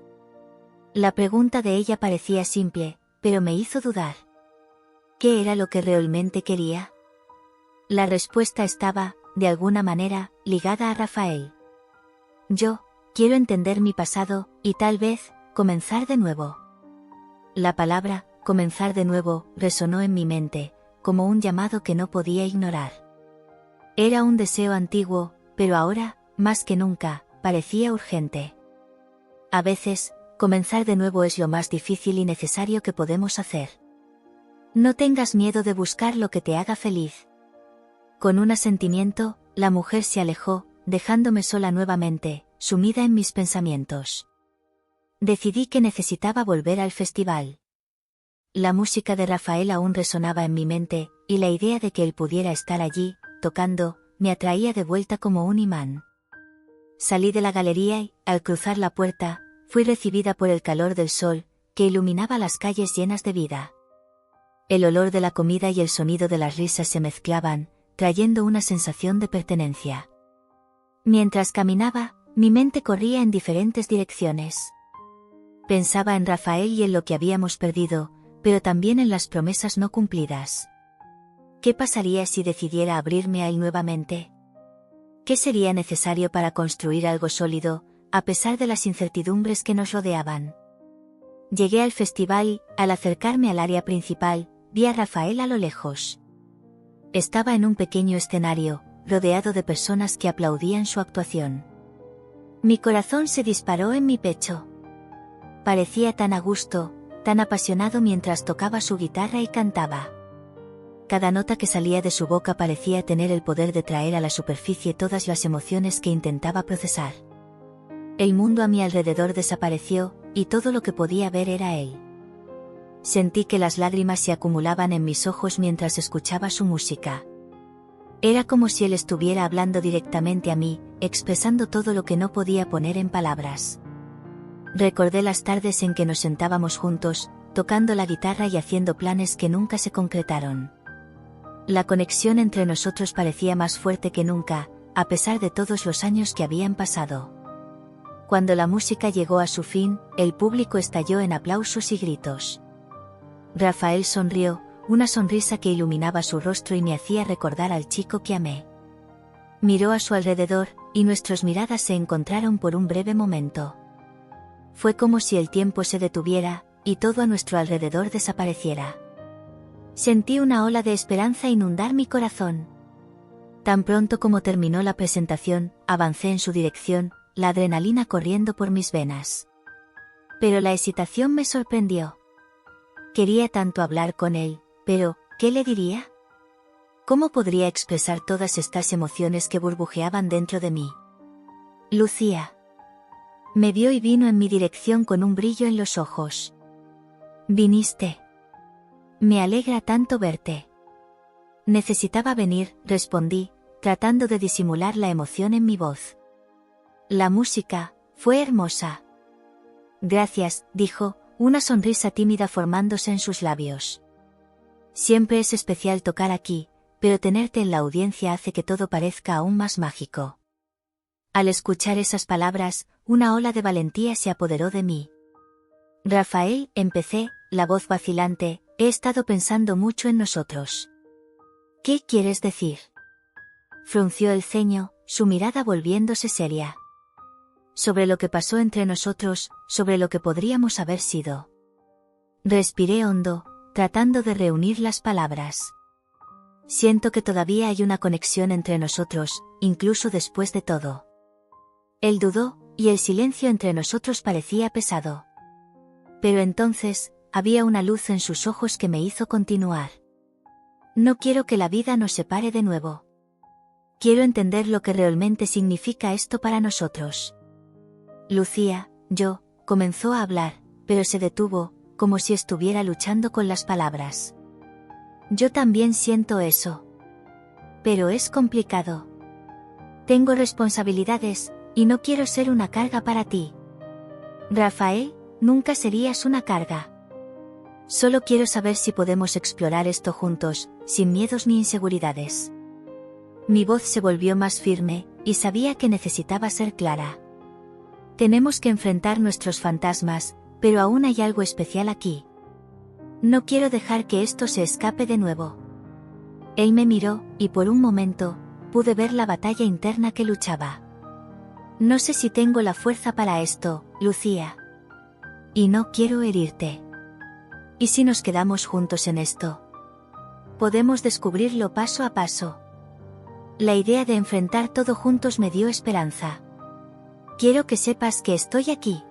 La pregunta de ella parecía simple, pero me hizo dudar. ¿Qué era lo que realmente quería? La respuesta estaba, de alguna manera, ligada a Rafael. Yo, quiero entender mi pasado, y tal vez, comenzar de nuevo. La palabra, comenzar de nuevo, resonó en mi mente, como un llamado que no podía ignorar. Era un deseo antiguo, pero ahora, más que nunca, parecía urgente. A veces, comenzar de nuevo es lo más difícil y necesario que podemos hacer. No tengas miedo de buscar lo que te haga feliz. Con un asentimiento, la mujer se alejó, dejándome sola nuevamente, sumida en mis pensamientos. Decidí que necesitaba volver al festival. La música de Rafael aún resonaba en mi mente, y la idea de que él pudiera estar allí, tocando, me atraía de vuelta como un imán. Salí de la galería y, al cruzar la puerta, fui recibida por el calor del sol, que iluminaba las calles llenas de vida. El olor de la comida y el sonido de las risas se mezclaban, trayendo una sensación de pertenencia. Mientras caminaba, mi mente corría en diferentes direcciones. Pensaba en Rafael y en lo que habíamos perdido, pero también en las promesas no cumplidas. ¿Qué pasaría si decidiera abrirme a él nuevamente? ¿Qué sería necesario para construir algo sólido, a pesar de las incertidumbres que nos rodeaban? Llegué al festival y, al acercarme al área principal, vi a Rafael a lo lejos. Estaba en un pequeño escenario, rodeado de personas que aplaudían su actuación. Mi corazón se disparó en mi pecho. Parecía tan a gusto, tan apasionado mientras tocaba su guitarra y cantaba. Cada nota que salía de su boca parecía tener el poder de traer a la superficie todas las emociones que intentaba procesar. El mundo a mi alrededor desapareció, y todo lo que podía ver era él. Sentí que las lágrimas se acumulaban en mis ojos mientras escuchaba su música. Era como si él estuviera hablando directamente a mí, expresando todo lo que no podía poner en palabras. Recordé las tardes en que nos sentábamos juntos, tocando la guitarra y haciendo planes que nunca se concretaron. La conexión entre nosotros parecía más fuerte que nunca, a pesar de todos los años que habían pasado. Cuando la música llegó a su fin, el público estalló en aplausos y gritos. Rafael sonrió, una sonrisa que iluminaba su rostro y me hacía recordar al chico que amé. Miró a su alrededor, y nuestras miradas se encontraron por un breve momento. Fue como si el tiempo se detuviera, y todo a nuestro alrededor desapareciera. Sentí una ola de esperanza inundar mi corazón. Tan pronto como terminó la presentación, avancé en su dirección, la adrenalina corriendo por mis venas. Pero la excitación me sorprendió. Quería tanto hablar con él, pero, ¿qué le diría? ¿Cómo podría expresar todas estas emociones que burbujeaban dentro de mí? Lucía. Me vio y vino en mi dirección con un brillo en los ojos. Viniste. Me alegra tanto verte. Necesitaba venir, respondí, tratando de disimular la emoción en mi voz. La música fue hermosa. Gracias, dijo, una sonrisa tímida formándose en sus labios. Siempre es especial tocar aquí, pero tenerte en la audiencia hace que todo parezca aún más mágico. Al escuchar esas palabras, una ola de valentía se apoderó de mí. Rafael, empecé, la voz vacilante, he estado pensando mucho en nosotros. ¿Qué quieres decir? Frunció el ceño, su mirada volviéndose seria. Sobre lo que pasó entre nosotros, sobre lo que podríamos haber sido. Respiré hondo, tratando de reunir las palabras. Siento que todavía hay una conexión entre nosotros, incluso después de todo. Él dudó, y el silencio entre nosotros parecía pesado. Pero entonces, había una luz en sus ojos que me hizo continuar. No quiero que la vida nos separe de nuevo. Quiero entender lo que realmente significa esto para nosotros. Lucía, comenzó a hablar, pero se detuvo, como si estuviera luchando con las palabras. Yo también siento eso. Pero es complicado. Tengo responsabilidades, y no quiero ser una carga para ti. Rafael, nunca serías una carga. Solo quiero saber si podemos explorar esto juntos, sin miedos ni inseguridades. Mi voz se volvió más firme, y sabía que necesitaba ser clara. Tenemos que enfrentar nuestros fantasmas, pero aún hay algo especial aquí. No quiero dejar que esto se escape de nuevo. Él me miró, y por un momento, pude ver la batalla interna que luchaba. No sé si tengo la fuerza para esto, Lucía. Y no quiero herirte. ¿Y si nos quedamos juntos en esto? Podemos descubrirlo paso a paso. La idea de enfrentar todo juntos me dio esperanza. Quiero que sepas que estoy aquí.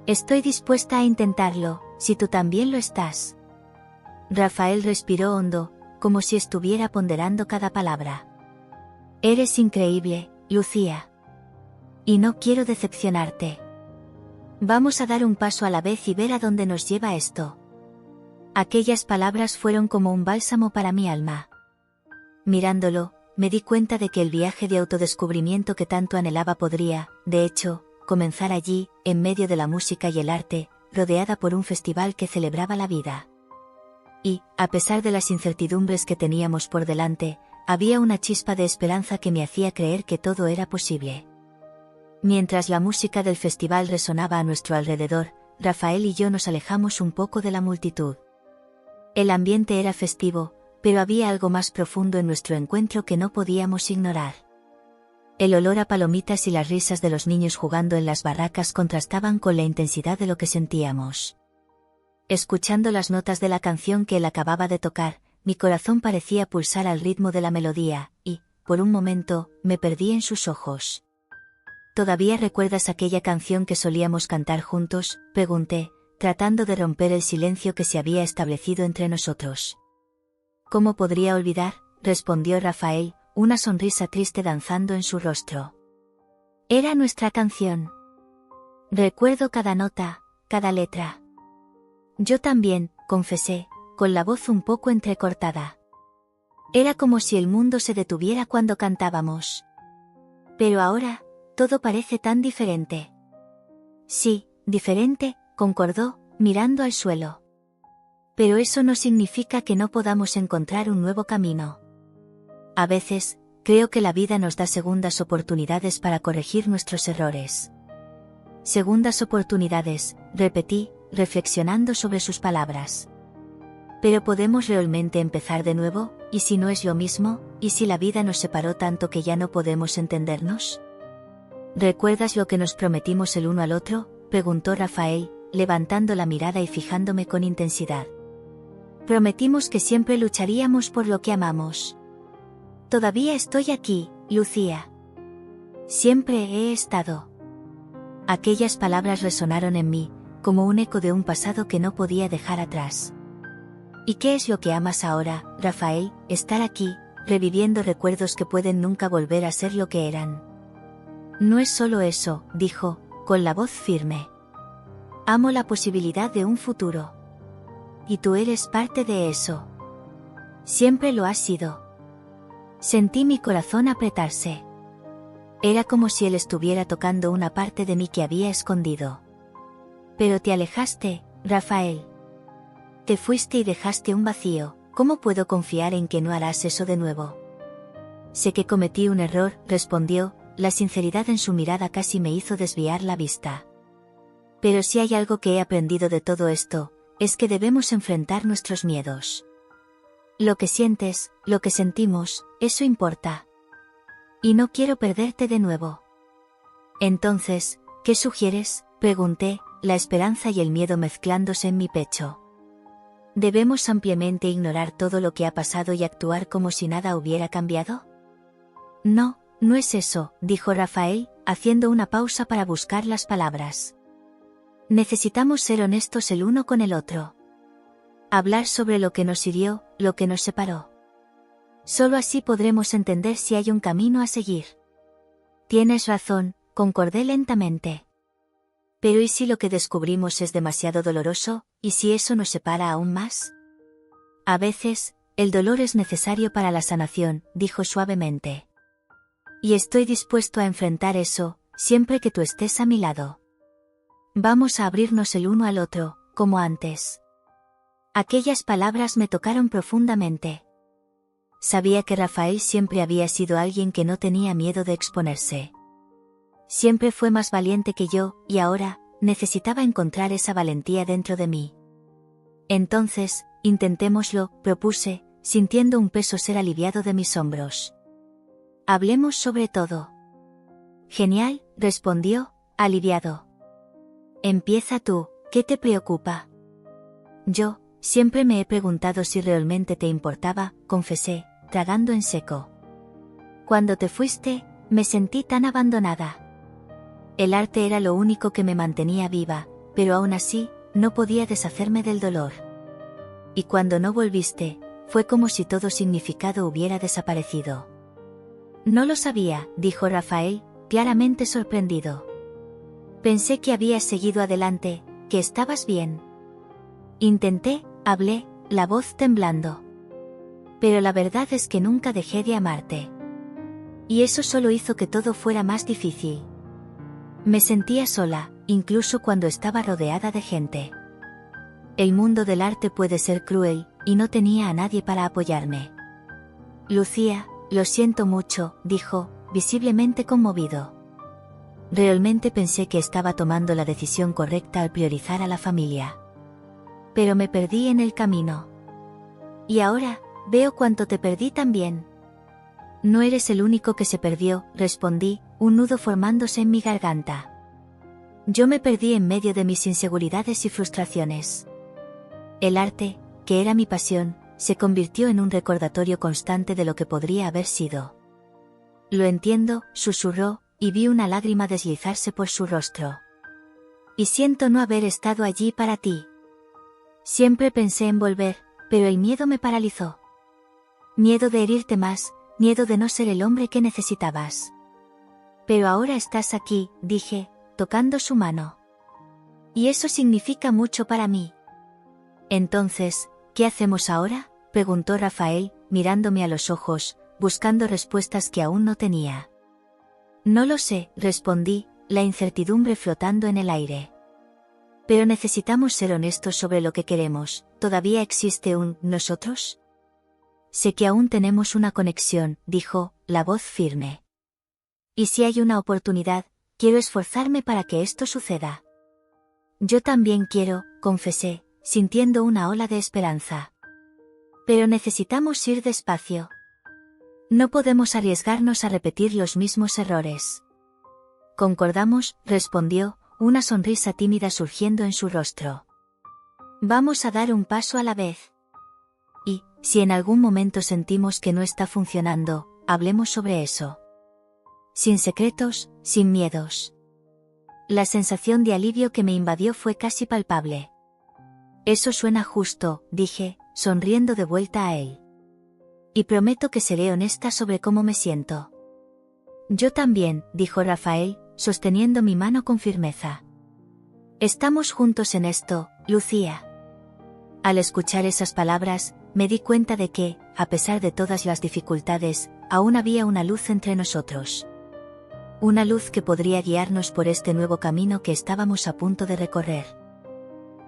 Estoy dispuesta a intentarlo, si tú también lo estás. Rafael respiró hondo, como si estuviera ponderando cada palabra. Eres increíble, Lucía. Y no quiero decepcionarte. Vamos a dar un paso a la vez y ver a dónde nos lleva esto. Aquellas palabras fueron como un bálsamo para mi alma. Mirándolo, me di cuenta de que el viaje de autodescubrimiento que tanto anhelaba podría, de hecho, comenzar allí, en medio de la música y el arte, rodeada por un festival que celebraba la vida. Y, a pesar de las incertidumbres que teníamos por delante, había una chispa de esperanza que me hacía creer que todo era posible. Mientras la música del festival resonaba a nuestro alrededor, Rafael y yo nos alejamos un poco de la multitud. El ambiente era festivo, pero había algo más profundo en nuestro encuentro que no podíamos ignorar. El olor a palomitas y las risas de los niños jugando en las barracas contrastaban con la intensidad de lo que sentíamos. Escuchando las notas de la canción que él acababa de tocar, mi corazón parecía pulsar al ritmo de la melodía, y, por un momento, me perdí en sus ojos. ¿Todavía recuerdas aquella canción que solíamos cantar juntos?, pregunté, tratando de romper el silencio que se había establecido entre nosotros. ¿Cómo podría olvidar?, respondió Rafael, una sonrisa triste danzando en su rostro. Era nuestra canción. Recuerdo cada nota, cada letra. Yo también, confesé, con la voz un poco entrecortada. Era como si el mundo se detuviera cuando cantábamos. Pero ahora, todo parece tan diferente. Sí, diferente, concordó, mirando al suelo. Pero eso no significa que no podamos encontrar un nuevo camino. A veces, creo que la vida nos da segundas oportunidades para corregir nuestros errores. Segundas oportunidades, repetí, reflexionando sobre sus palabras. Pero ¿podemos realmente empezar de nuevo? ¿Y si no es lo mismo? ¿Y si la vida nos separó tanto que ya no podemos entendernos? ¿Recuerdas lo que nos prometimos el uno al otro?, preguntó Rafael, levantando la mirada y fijándome con intensidad. Prometimos que siempre lucharíamos por lo que amamos. Todavía estoy aquí, Lucía. Siempre he estado. Aquellas palabras resonaron en mí, como un eco de un pasado que no podía dejar atrás. ¿Y qué es lo que amas ahora, Rafael? Estar aquí, reviviendo recuerdos que pueden nunca volver a ser lo que eran. No es solo eso, dijo, con la voz firme. Amo la posibilidad de un futuro. Y tú eres parte de eso. Siempre lo has sido. Sentí mi corazón apretarse. Era como si él estuviera tocando una parte de mí que había escondido. Pero te alejaste, Rafael. Te fuiste y dejaste un vacío. ¿Cómo puedo confiar en que no harás eso de nuevo? Sé que cometí un error, respondió, la sinceridad en su mirada casi me hizo desviar la vista. Pero si hay algo que he aprendido de todo esto, es que debemos enfrentar nuestros miedos. Lo que sientes, lo que sentimos, eso importa. Y no quiero perderte de nuevo. Entonces, ¿qué sugieres?, pregunté, la esperanza y el miedo mezclándose en mi pecho. ¿Debemos ampliamente ignorar todo lo que ha pasado y actuar como si nada hubiera cambiado? No, no es eso, dijo Rafael, haciendo una pausa para buscar las palabras. Necesitamos ser honestos el uno con el otro. Hablar sobre lo que nos hirió, lo que nos separó. Solo así podremos entender si hay un camino a seguir. Tienes razón, concordé lentamente. Pero ¿y si lo que descubrimos es demasiado doloroso, y si eso nos separa aún más? A veces, el dolor es necesario para la sanación, dijo suavemente. Y estoy dispuesto a enfrentar eso, siempre que tú estés a mi lado. Vamos a abrirnos el uno al otro, como antes. Aquellas palabras me tocaron profundamente. Sabía que Rafael siempre había sido alguien que no tenía miedo de exponerse. Siempre fue más valiente que yo, y ahora, necesitaba encontrar esa valentía dentro de mí. Entonces, intentémoslo, propuse, sintiendo un peso ser aliviado de mis hombros. Hablemos sobre todo. Genial, respondió, aliviado. Empieza tú, ¿qué te preocupa? Yo, siempre me he preguntado si realmente te importaba, confesé, tragando en seco. Cuando te fuiste, me sentí tan abandonada. El arte era lo único que me mantenía viva, pero aún así, no podía deshacerme del dolor. Y cuando no volviste, fue como si todo significado hubiera desaparecido. No lo sabía, dijo Rafael, claramente sorprendido. Pensé que habías seguido adelante, que estabas bien. Intenté, hablé, la voz temblando. Pero la verdad es que nunca dejé de amarte. Y eso solo hizo que todo fuera más difícil. Me sentía sola, incluso cuando estaba rodeada de gente. El mundo del arte puede ser cruel, y no tenía a nadie para apoyarme. Lucía, lo siento mucho, dijo, visiblemente conmovido. Realmente pensé que estaba tomando la decisión correcta al priorizar a la familia. Pero me perdí en el camino. Y ahora, veo cuánto te perdí también. No eres el único que se perdió, respondí, un nudo formándose en mi garganta. Yo me perdí en medio de mis inseguridades y frustraciones. El arte, que era mi pasión, se convirtió en un recordatorio constante de lo que podría haber sido. Lo entiendo, susurró, y vi una lágrima deslizarse por su rostro. Y siento no haber estado allí para ti. Siempre pensé en volver, pero el miedo me paralizó. Miedo de herirte más, miedo de no ser el hombre que necesitabas. Pero ahora estás aquí, dije, tocando su mano. Y eso significa mucho para mí. Entonces, ¿qué hacemos ahora?, preguntó Rafael, mirándome a los ojos, buscando respuestas que aún no tenía. No lo sé, respondí, la incertidumbre flotando en el aire. Pero necesitamos ser honestos sobre lo que queremos. ¿Todavía existe un nosotros? Sé que aún tenemos una conexión, dijo, la voz firme. Y si hay una oportunidad, quiero esforzarme para que esto suceda. Yo también quiero, confesé, sintiendo una ola de esperanza. Pero necesitamos ir despacio. No podemos arriesgarnos a repetir los mismos errores. Concordamos, respondió, una sonrisa tímida surgiendo en su rostro. Vamos a dar un paso a la vez. Y, si en algún momento sentimos que no está funcionando, hablemos sobre eso. Sin secretos, sin miedos. La sensación de alivio que me invadió fue casi palpable. Eso suena justo, dije, sonriendo de vuelta a él. Y prometo que seré honesta sobre cómo me siento. Yo también, dijo Rafael, sosteniendo mi mano con firmeza. Estamos juntos en esto, Lucía. Al escuchar esas palabras, me di cuenta de que, a pesar de todas las dificultades, aún había una luz entre nosotros. Una luz que podría guiarnos por este nuevo camino que estábamos a punto de recorrer.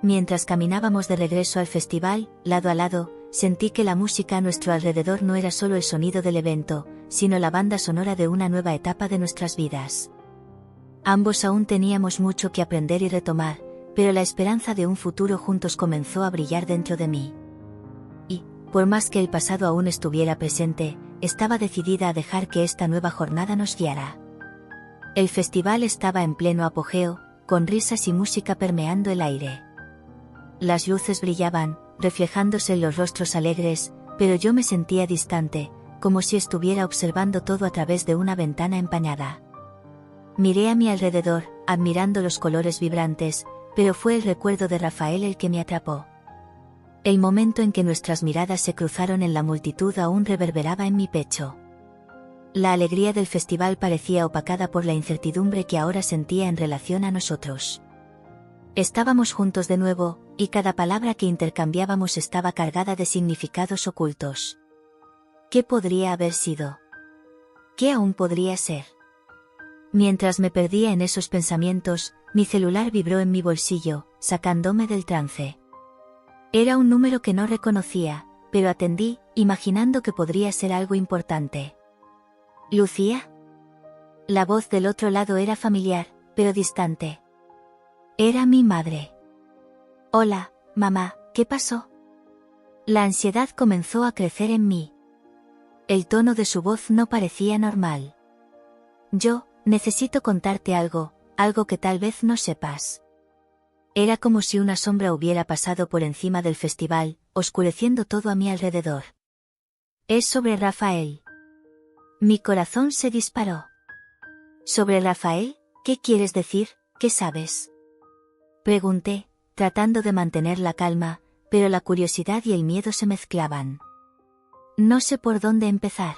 Mientras caminábamos de regreso al festival, lado a lado, sentí que la música a nuestro alrededor no era solo el sonido del evento, sino la banda sonora de una nueva etapa de nuestras vidas. Ambos aún teníamos mucho que aprender y retomar, pero la esperanza de un futuro juntos comenzó a brillar dentro de mí. Y, por más que el pasado aún estuviera presente, estaba decidida a dejar que esta nueva jornada nos guiara. El festival estaba en pleno apogeo, con risas y música permeando el aire. Las luces brillaban, reflejándose en los rostros alegres, pero yo me sentía distante, como si estuviera observando todo a través de una ventana empañada. Miré a mi alrededor, admirando los colores vibrantes, pero fue el recuerdo de Rafael el que me atrapó. El momento en que nuestras miradas se cruzaron en la multitud aún reverberaba en mi pecho. La alegría del festival parecía opacada por la incertidumbre que ahora sentía en relación a nosotros. Estábamos juntos de nuevo, y cada palabra que intercambiábamos estaba cargada de significados ocultos. ¿Qué podría haber sido? ¿Qué aún podría ser? Mientras me perdía en esos pensamientos, mi celular vibró en mi bolsillo, sacándome del trance. Era un número que no reconocía, pero atendí, imaginando que podría ser algo importante. ¿Lucía? La voz del otro lado era familiar, pero distante. Era mi madre. Hola, mamá, ¿qué pasó? La ansiedad comenzó a crecer en mí. El tono de su voz no parecía normal. Necesito contarte algo, algo que tal vez no sepas. Era como si una sombra hubiera pasado por encima del festival, oscureciendo todo a mi alrededor. Es sobre Rafael. Mi corazón se disparó. ¿Sobre Rafael? ¿Qué quieres decir? ¿Qué sabes? Pregunté, tratando de mantener la calma, pero la curiosidad y el miedo se mezclaban. No sé por dónde empezar.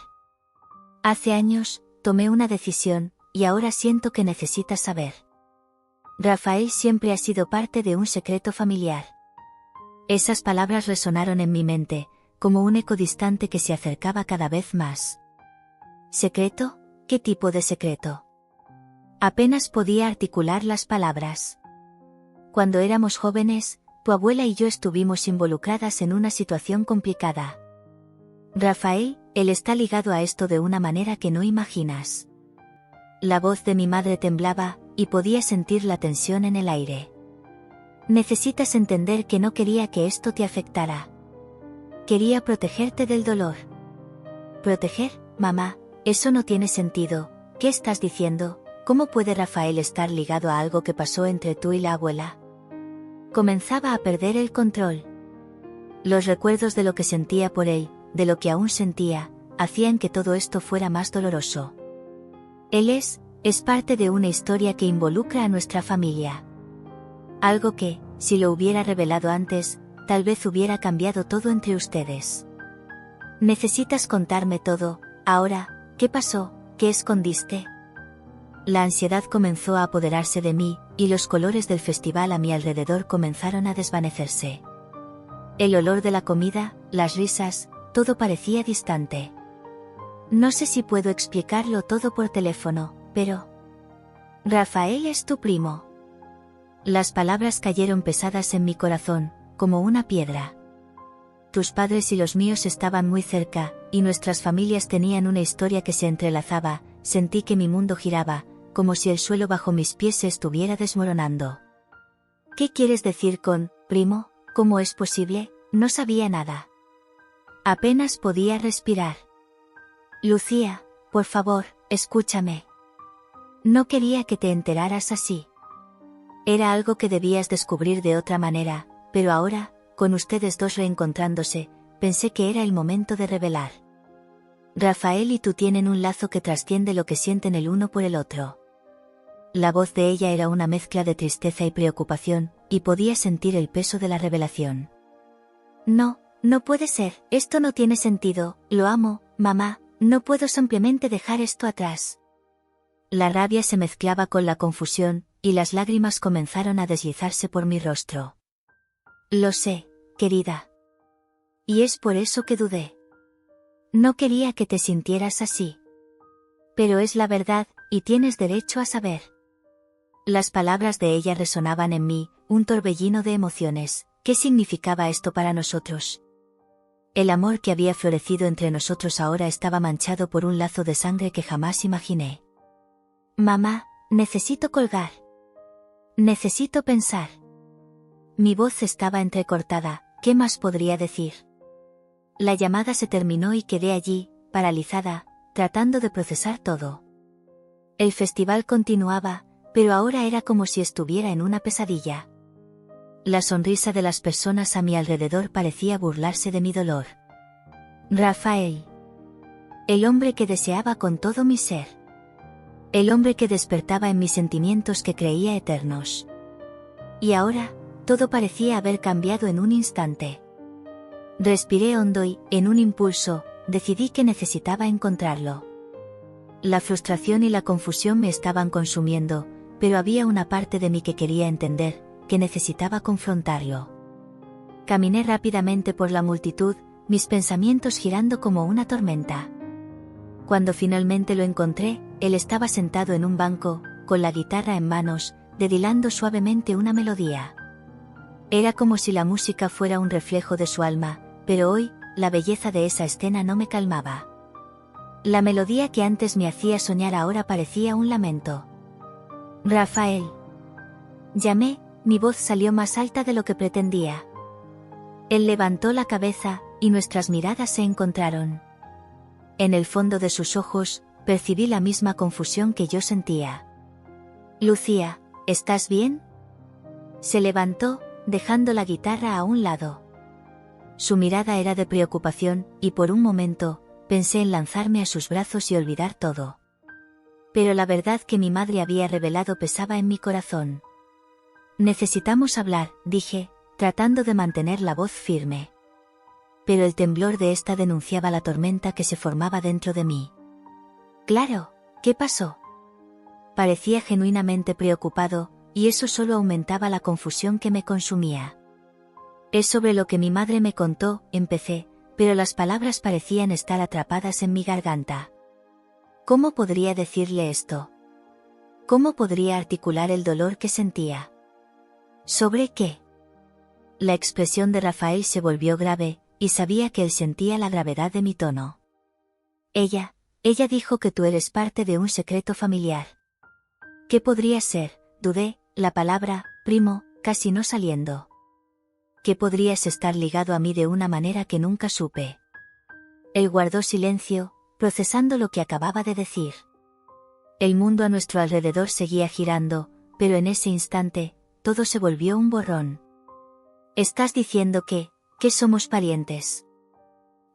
Hace años, tomé una decisión, y ahora siento que necesitas saber. Rafael siempre ha sido parte de un secreto familiar. Esas palabras resonaron en mi mente, como un eco distante que se acercaba cada vez más. ¿Secreto? ¿Qué tipo de secreto? Apenas podía articular las palabras. Cuando éramos jóvenes, tu abuela y yo estuvimos involucradas en una situación complicada. Rafael, él está ligado a esto de una manera que no imaginas. La voz de mi madre temblaba, y podía sentir la tensión en el aire. Necesitas entender que no quería que esto te afectara. Quería protegerte del dolor. ¿Proteger, mamá? Eso no tiene sentido. ¿Qué estás diciendo? ¿Cómo puede Rafael estar ligado a algo que pasó entre tú y la abuela? Comenzaba a perder el control. Los recuerdos de lo que sentía por él, de lo que aún sentía, hacían que todo esto fuera más doloroso. Él es parte de una historia que involucra a nuestra familia. Algo que, si lo hubiera revelado antes, tal vez hubiera cambiado todo entre ustedes. Necesitas contarme todo, ahora, ¿qué pasó? ¿Qué escondiste? La ansiedad comenzó a apoderarse de mí, y los colores del festival a mi alrededor comenzaron a desvanecerse. El olor de la comida, las risas, todo parecía distante. No sé si puedo explicarlo todo por teléfono, pero... Rafael es tu primo. Las palabras cayeron pesadas en mi corazón, como una piedra. Tus padres y los míos estaban muy cerca, y nuestras familias tenían una historia que se entrelazaba. Sentí que mi mundo giraba, como si el suelo bajo mis pies se estuviera desmoronando. ¿Qué quieres decir con, primo? ¿Cómo es posible? No sabía nada. Apenas podía respirar. Lucía, por favor, escúchame. No quería que te enteraras así. Era algo que debías descubrir de otra manera, pero ahora, con ustedes dos reencontrándose, pensé que era el momento de revelar. Rafael y tú tienen un lazo que trasciende lo que sienten el uno por el otro. La voz de ella era una mezcla de tristeza y preocupación, y podía sentir el peso de la revelación. No, no puede ser, esto no tiene sentido, lo amo, mamá, no puedo simplemente dejar esto atrás. La rabia se mezclaba con la confusión, y las lágrimas comenzaron a deslizarse por mi rostro. Lo sé, querida. Y es por eso que dudé. No quería que te sintieras así. Pero es la verdad, y tienes derecho a saber. Las palabras de ella resonaban en mí, un torbellino de emociones. ¿Qué significaba esto para nosotros? El amor que había florecido entre nosotros ahora estaba manchado por un lazo de sangre que jamás imaginé. Mamá, necesito colgar. Necesito pensar. Mi voz estaba entrecortada, ¿qué más podría decir? La llamada se terminó y quedé allí, paralizada, tratando de procesar todo. El festival continuaba, pero ahora era como si estuviera en una pesadilla. La sonrisa de las personas a mi alrededor parecía burlarse de mi dolor. Rafael. El hombre que deseaba con todo mi ser. El hombre que despertaba en mis sentimientos que creía eternos. Y ahora, todo parecía haber cambiado en un instante. Respiré hondo y, en un impulso, decidí que necesitaba encontrarlo. La frustración y la confusión me estaban consumiendo, pero había una parte de mí que quería entender, que necesitaba confrontarlo. Caminé rápidamente por la multitud, mis pensamientos girando como una tormenta. Cuando finalmente lo encontré, él estaba sentado en un banco, con la guitarra en manos, dedilando suavemente una melodía. Era como si la música fuera un reflejo de su alma, pero hoy, la belleza de esa escena no me calmaba. La melodía que antes me hacía soñar ahora parecía un lamento. Rafael. Llamé, mi voz salió más alta de lo que pretendía. Él levantó la cabeza, y nuestras miradas se encontraron. En el fondo de sus ojos, percibí la misma confusión que yo sentía. Lucía, ¿estás bien? Se levantó, dejando la guitarra a un lado. Su mirada era de preocupación, y por un momento, pensé en lanzarme a sus brazos y olvidar todo. Pero la verdad que mi madre había revelado pesaba en mi corazón. Necesitamos hablar, dije, tratando de mantener la voz firme. Pero el temblor de esta denunciaba la tormenta que se formaba dentro de mí. Claro, ¿qué pasó? Parecía genuinamente preocupado, y eso solo aumentaba la confusión que me consumía. Es sobre lo que mi madre me contó, empecé, pero las palabras parecían estar atrapadas en mi garganta. ¿Cómo podría decirle esto? ¿Cómo podría articular el dolor que sentía? ¿Sobre qué? La expresión de Rafael se volvió grave, y sabía que él sentía la gravedad de mi tono. Ella dijo que tú eres parte de un secreto familiar. ¿Qué podría ser? Dudé, la palabra, primo, casi no saliendo. ¿Qué podrías estar ligado a mí de una manera que nunca supe? Él guardó silencio, procesando lo que acababa de decir. El mundo a nuestro alrededor seguía girando, pero en ese instante, todo se volvió un borrón. ¿Estás diciendo que somos parientes?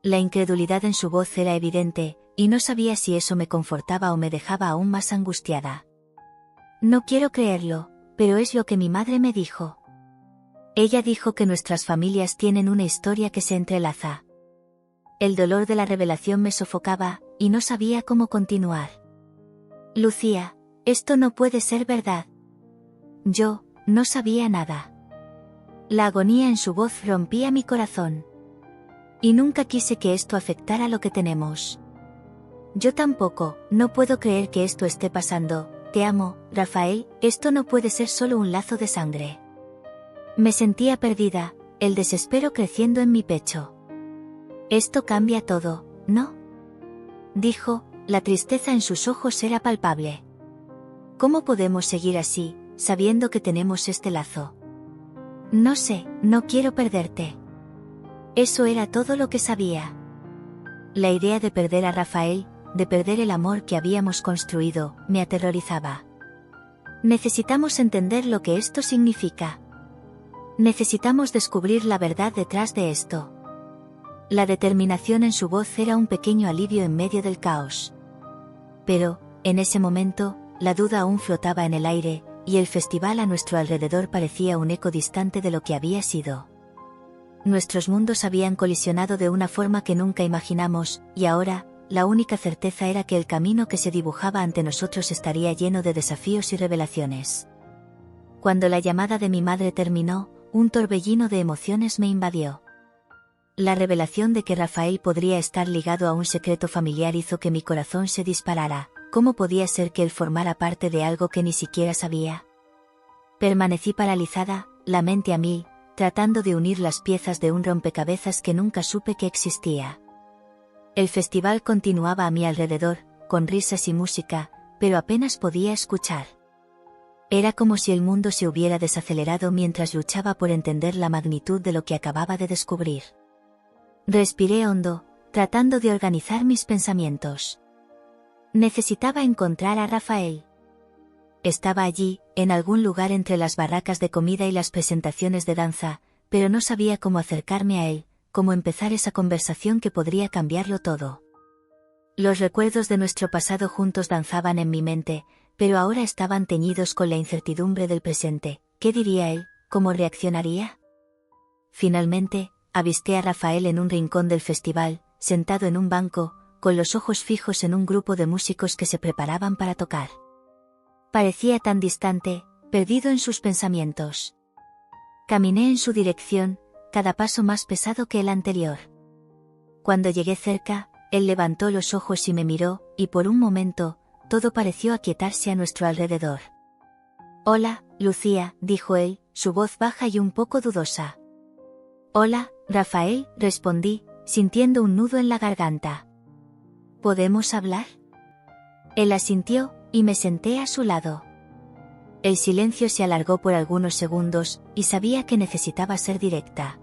La incredulidad en su voz era evidente, y no sabía si eso me confortaba o me dejaba aún más angustiada. No quiero creerlo, pero es lo que mi madre me dijo. Ella dijo que nuestras familias tienen una historia que se entrelaza. El dolor de la revelación me sofocaba, y no sabía cómo continuar. Lucía, esto no puede ser verdad. Yo, no sabía nada. La agonía en su voz rompía mi corazón. Y nunca quise que esto afectara lo que tenemos. Yo tampoco, no puedo creer que esto esté pasando. Te amo, Rafael, esto no puede ser solo un lazo de sangre. Me sentía perdida, el desespero creciendo en mi pecho. Esto cambia todo, ¿no? Dijo, la tristeza en sus ojos era palpable. ¿Cómo podemos seguir así, sabiendo que tenemos este lazo? No sé, no quiero perderte. Eso era todo lo que sabía. La idea de perder a Rafael, de perder el amor que habíamos construido, me aterrorizaba. Necesitamos entender lo que esto significa. Necesitamos descubrir la verdad detrás de esto. La determinación en su voz era un pequeño alivio en medio del caos. Pero, en ese momento, la duda aún flotaba en el aire, y el festival a nuestro alrededor parecía un eco distante de lo que había sido. Nuestros mundos habían colisionado de una forma que nunca imaginamos, y ahora, la única certeza era que el camino que se dibujaba ante nosotros estaría lleno de desafíos y revelaciones. Cuando la llamada de mi madre terminó, un torbellino de emociones me invadió. La revelación de que Rafael podría estar ligado a un secreto familiar hizo que mi corazón se disparara. ¿Cómo podía ser que él formara parte de algo que ni siquiera sabía? Permanecí paralizada, la mente a mil, tratando de unir las piezas de un rompecabezas que nunca supe que existía. El festival continuaba a mi alrededor, con risas y música, pero apenas podía escuchar. Era como si el mundo se hubiera desacelerado mientras luchaba por entender la magnitud de lo que acababa de descubrir. Respiré hondo, tratando de organizar mis pensamientos. Necesitaba encontrar a Rafael. Estaba allí, en algún lugar entre las barracas de comida y las presentaciones de danza, pero no sabía cómo acercarme a él, cómo empezar esa conversación que podría cambiarlo todo. Los recuerdos de nuestro pasado juntos danzaban en mi mente, pero ahora estaban teñidos con la incertidumbre del presente. ¿Qué diría él? ¿Cómo reaccionaría? Finalmente, avisté a Rafael en un rincón del festival, sentado en un banco, con los ojos fijos en un grupo de músicos que se preparaban para tocar. Parecía tan distante, perdido en sus pensamientos. Caminé en su dirección, cada paso más pesado que el anterior. Cuando llegué cerca, él levantó los ojos y me miró, y por un momento, todo pareció aquietarse a nuestro alrededor. «Hola, Lucía», dijo él, su voz baja y un poco dudosa. «Hola, Rafael», respondí, sintiendo un nudo en la garganta. «¿Podemos hablar?». Él asintió, y me senté a su lado. El silencio se alargó por algunos segundos, y sabía que necesitaba ser directa.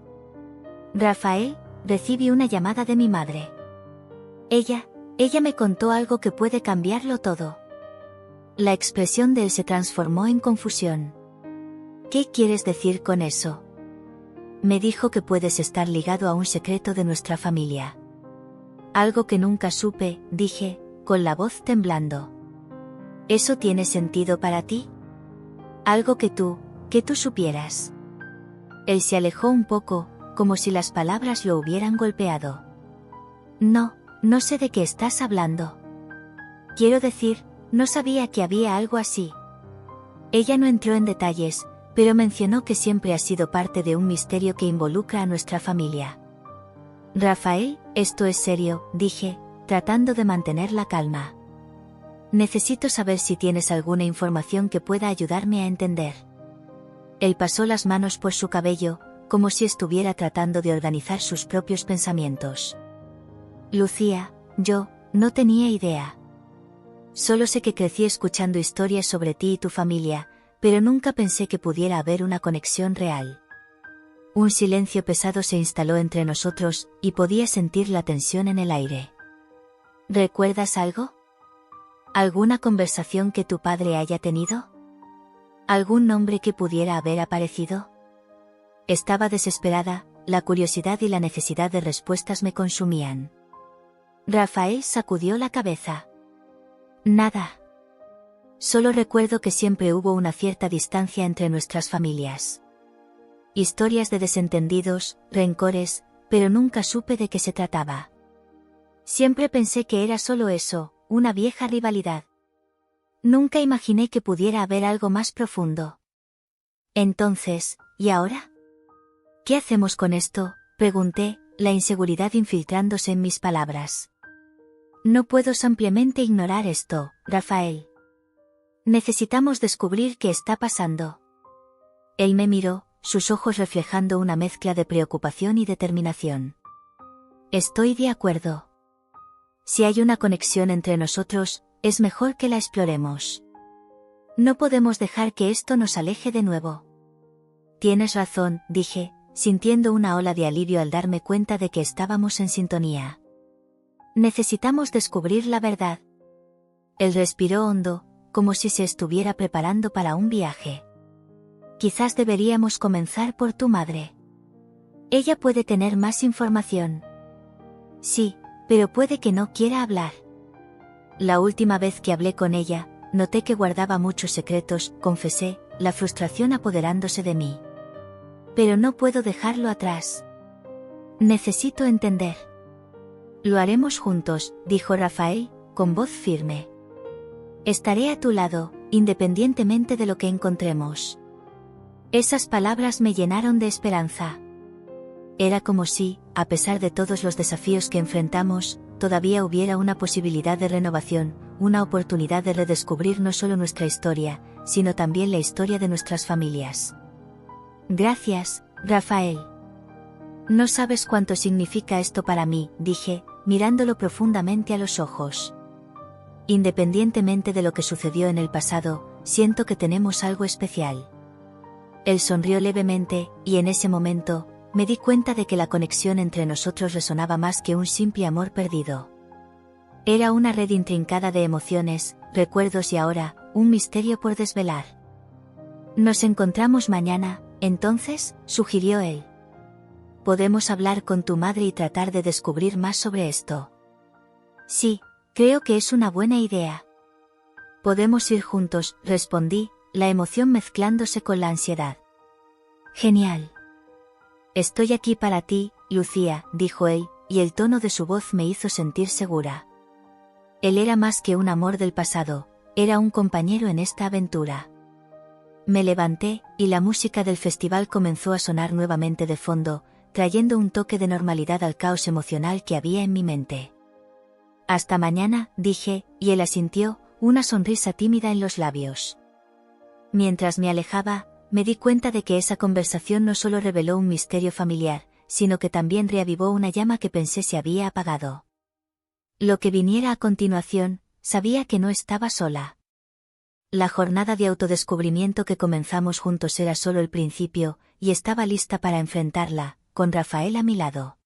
«Rafael, recibí una llamada de mi madre. Ella me contó algo que puede cambiarlo todo». La expresión de él se transformó en confusión. «¿Qué quieres decir con eso?». «Me dijo que puedes estar ligado a un secreto de nuestra familia». «Algo que nunca supe», dije, con la voz temblando. «¿Eso tiene sentido para ti? Algo que tú supieras». Él se alejó un poco, como si las palabras lo hubieran golpeado. No sé de qué estás hablando». «Quiero decir, no sabía que había algo así». Ella no entró en detalles, pero mencionó que siempre ha sido parte de un misterio que involucra a nuestra familia. «Rafael, esto es serio», dije, tratando de mantener la calma. «Necesito saber si tienes alguna información que pueda ayudarme a entender». Él pasó las manos por su cabello, como si estuviera tratando de organizar sus propios pensamientos. «Lucía, yo no tenía idea. Solo sé que crecí escuchando historias sobre ti y tu familia, pero nunca pensé que pudiera haber una conexión real». Un silencio pesado se instaló entre nosotros, y podía sentir la tensión en el aire. «¿Recuerdas algo? ¿Alguna conversación que tu padre haya tenido? ¿Algún nombre que pudiera haber aparecido?». Estaba desesperada, la curiosidad y la necesidad de respuestas me consumían. Rafael sacudió la cabeza. «Nada. Solo recuerdo que siempre hubo una cierta distancia entre nuestras familias. Historias de desentendidos, rencores, pero nunca supe de qué se trataba. Siempre pensé que era solo eso, una vieja rivalidad. Nunca imaginé que pudiera haber algo más profundo». «Entonces, ¿y ahora? ¿Qué hacemos con esto?», pregunté, la inseguridad infiltrándose en mis palabras. «No puedo simplemente ignorar esto, Rafael. Necesitamos descubrir qué está pasando». Él me miró, sus ojos reflejando una mezcla de preocupación y determinación. «Estoy de acuerdo. Si hay una conexión entre nosotros, es mejor que la exploremos. No podemos dejar que esto nos aleje de nuevo». «Tienes razón», dije, sintiendo una ola de alivio al darme cuenta de que estábamos en sintonía. «Necesitamos descubrir la verdad». Él respiró hondo, como si se estuviera preparando para un viaje. «Quizás deberíamos comenzar por tu madre. Ella puede tener más información». «Sí, pero puede que no quiera hablar». «La última vez que hablé con ella, noté que guardaba muchos secretos», confesé, la frustración apoderándose de mí. «Pero no puedo dejarlo atrás. Necesito entender». «Lo haremos juntos», dijo Rafael, con voz firme. «Estaré a tu lado, independientemente de lo que encontremos». Esas palabras me llenaron de esperanza. Era como si, a pesar de todos los desafíos que enfrentamos, todavía hubiera una posibilidad de renovación, una oportunidad de redescubrir no solo nuestra historia, sino también la historia de nuestras familias. Gracias, Rafael. No sabes cuánto significa esto para mí, dije, mirándolo profundamente a los ojos. Independientemente de lo que sucedió en el pasado, siento que tenemos algo especial. Él sonrió levemente, y en ese momento, me di cuenta de que la conexión entre nosotros resonaba más que un simple amor perdido. Era una red intrincada de emociones, recuerdos y ahora, un misterio por desvelar. Nos encontramos mañana, entonces, sugirió él. Podemos hablar con tu madre y tratar de descubrir más sobre esto. Sí, creo que es una buena idea. Podemos ir juntos, respondí, la emoción mezclándose con la ansiedad. Genial. Estoy aquí para ti, Lucía, dijo él, y el tono de su voz me hizo sentir segura. Él era más que un amor del pasado, era un compañero en esta aventura. Me levanté, y la música del festival comenzó a sonar nuevamente de fondo, trayendo un toque de normalidad al caos emocional que había en mi mente. Hasta mañana, dije, y él asintió, una sonrisa tímida en los labios. Mientras me alejaba, me di cuenta de que esa conversación no solo reveló un misterio familiar, sino que también reavivó una llama que pensé se había apagado. Lo que viniera a continuación, sabía que no estaba sola. La jornada de autodescubrimiento que comenzamos juntos era solo el principio, y estaba lista para enfrentarla, con Rafael a mi lado.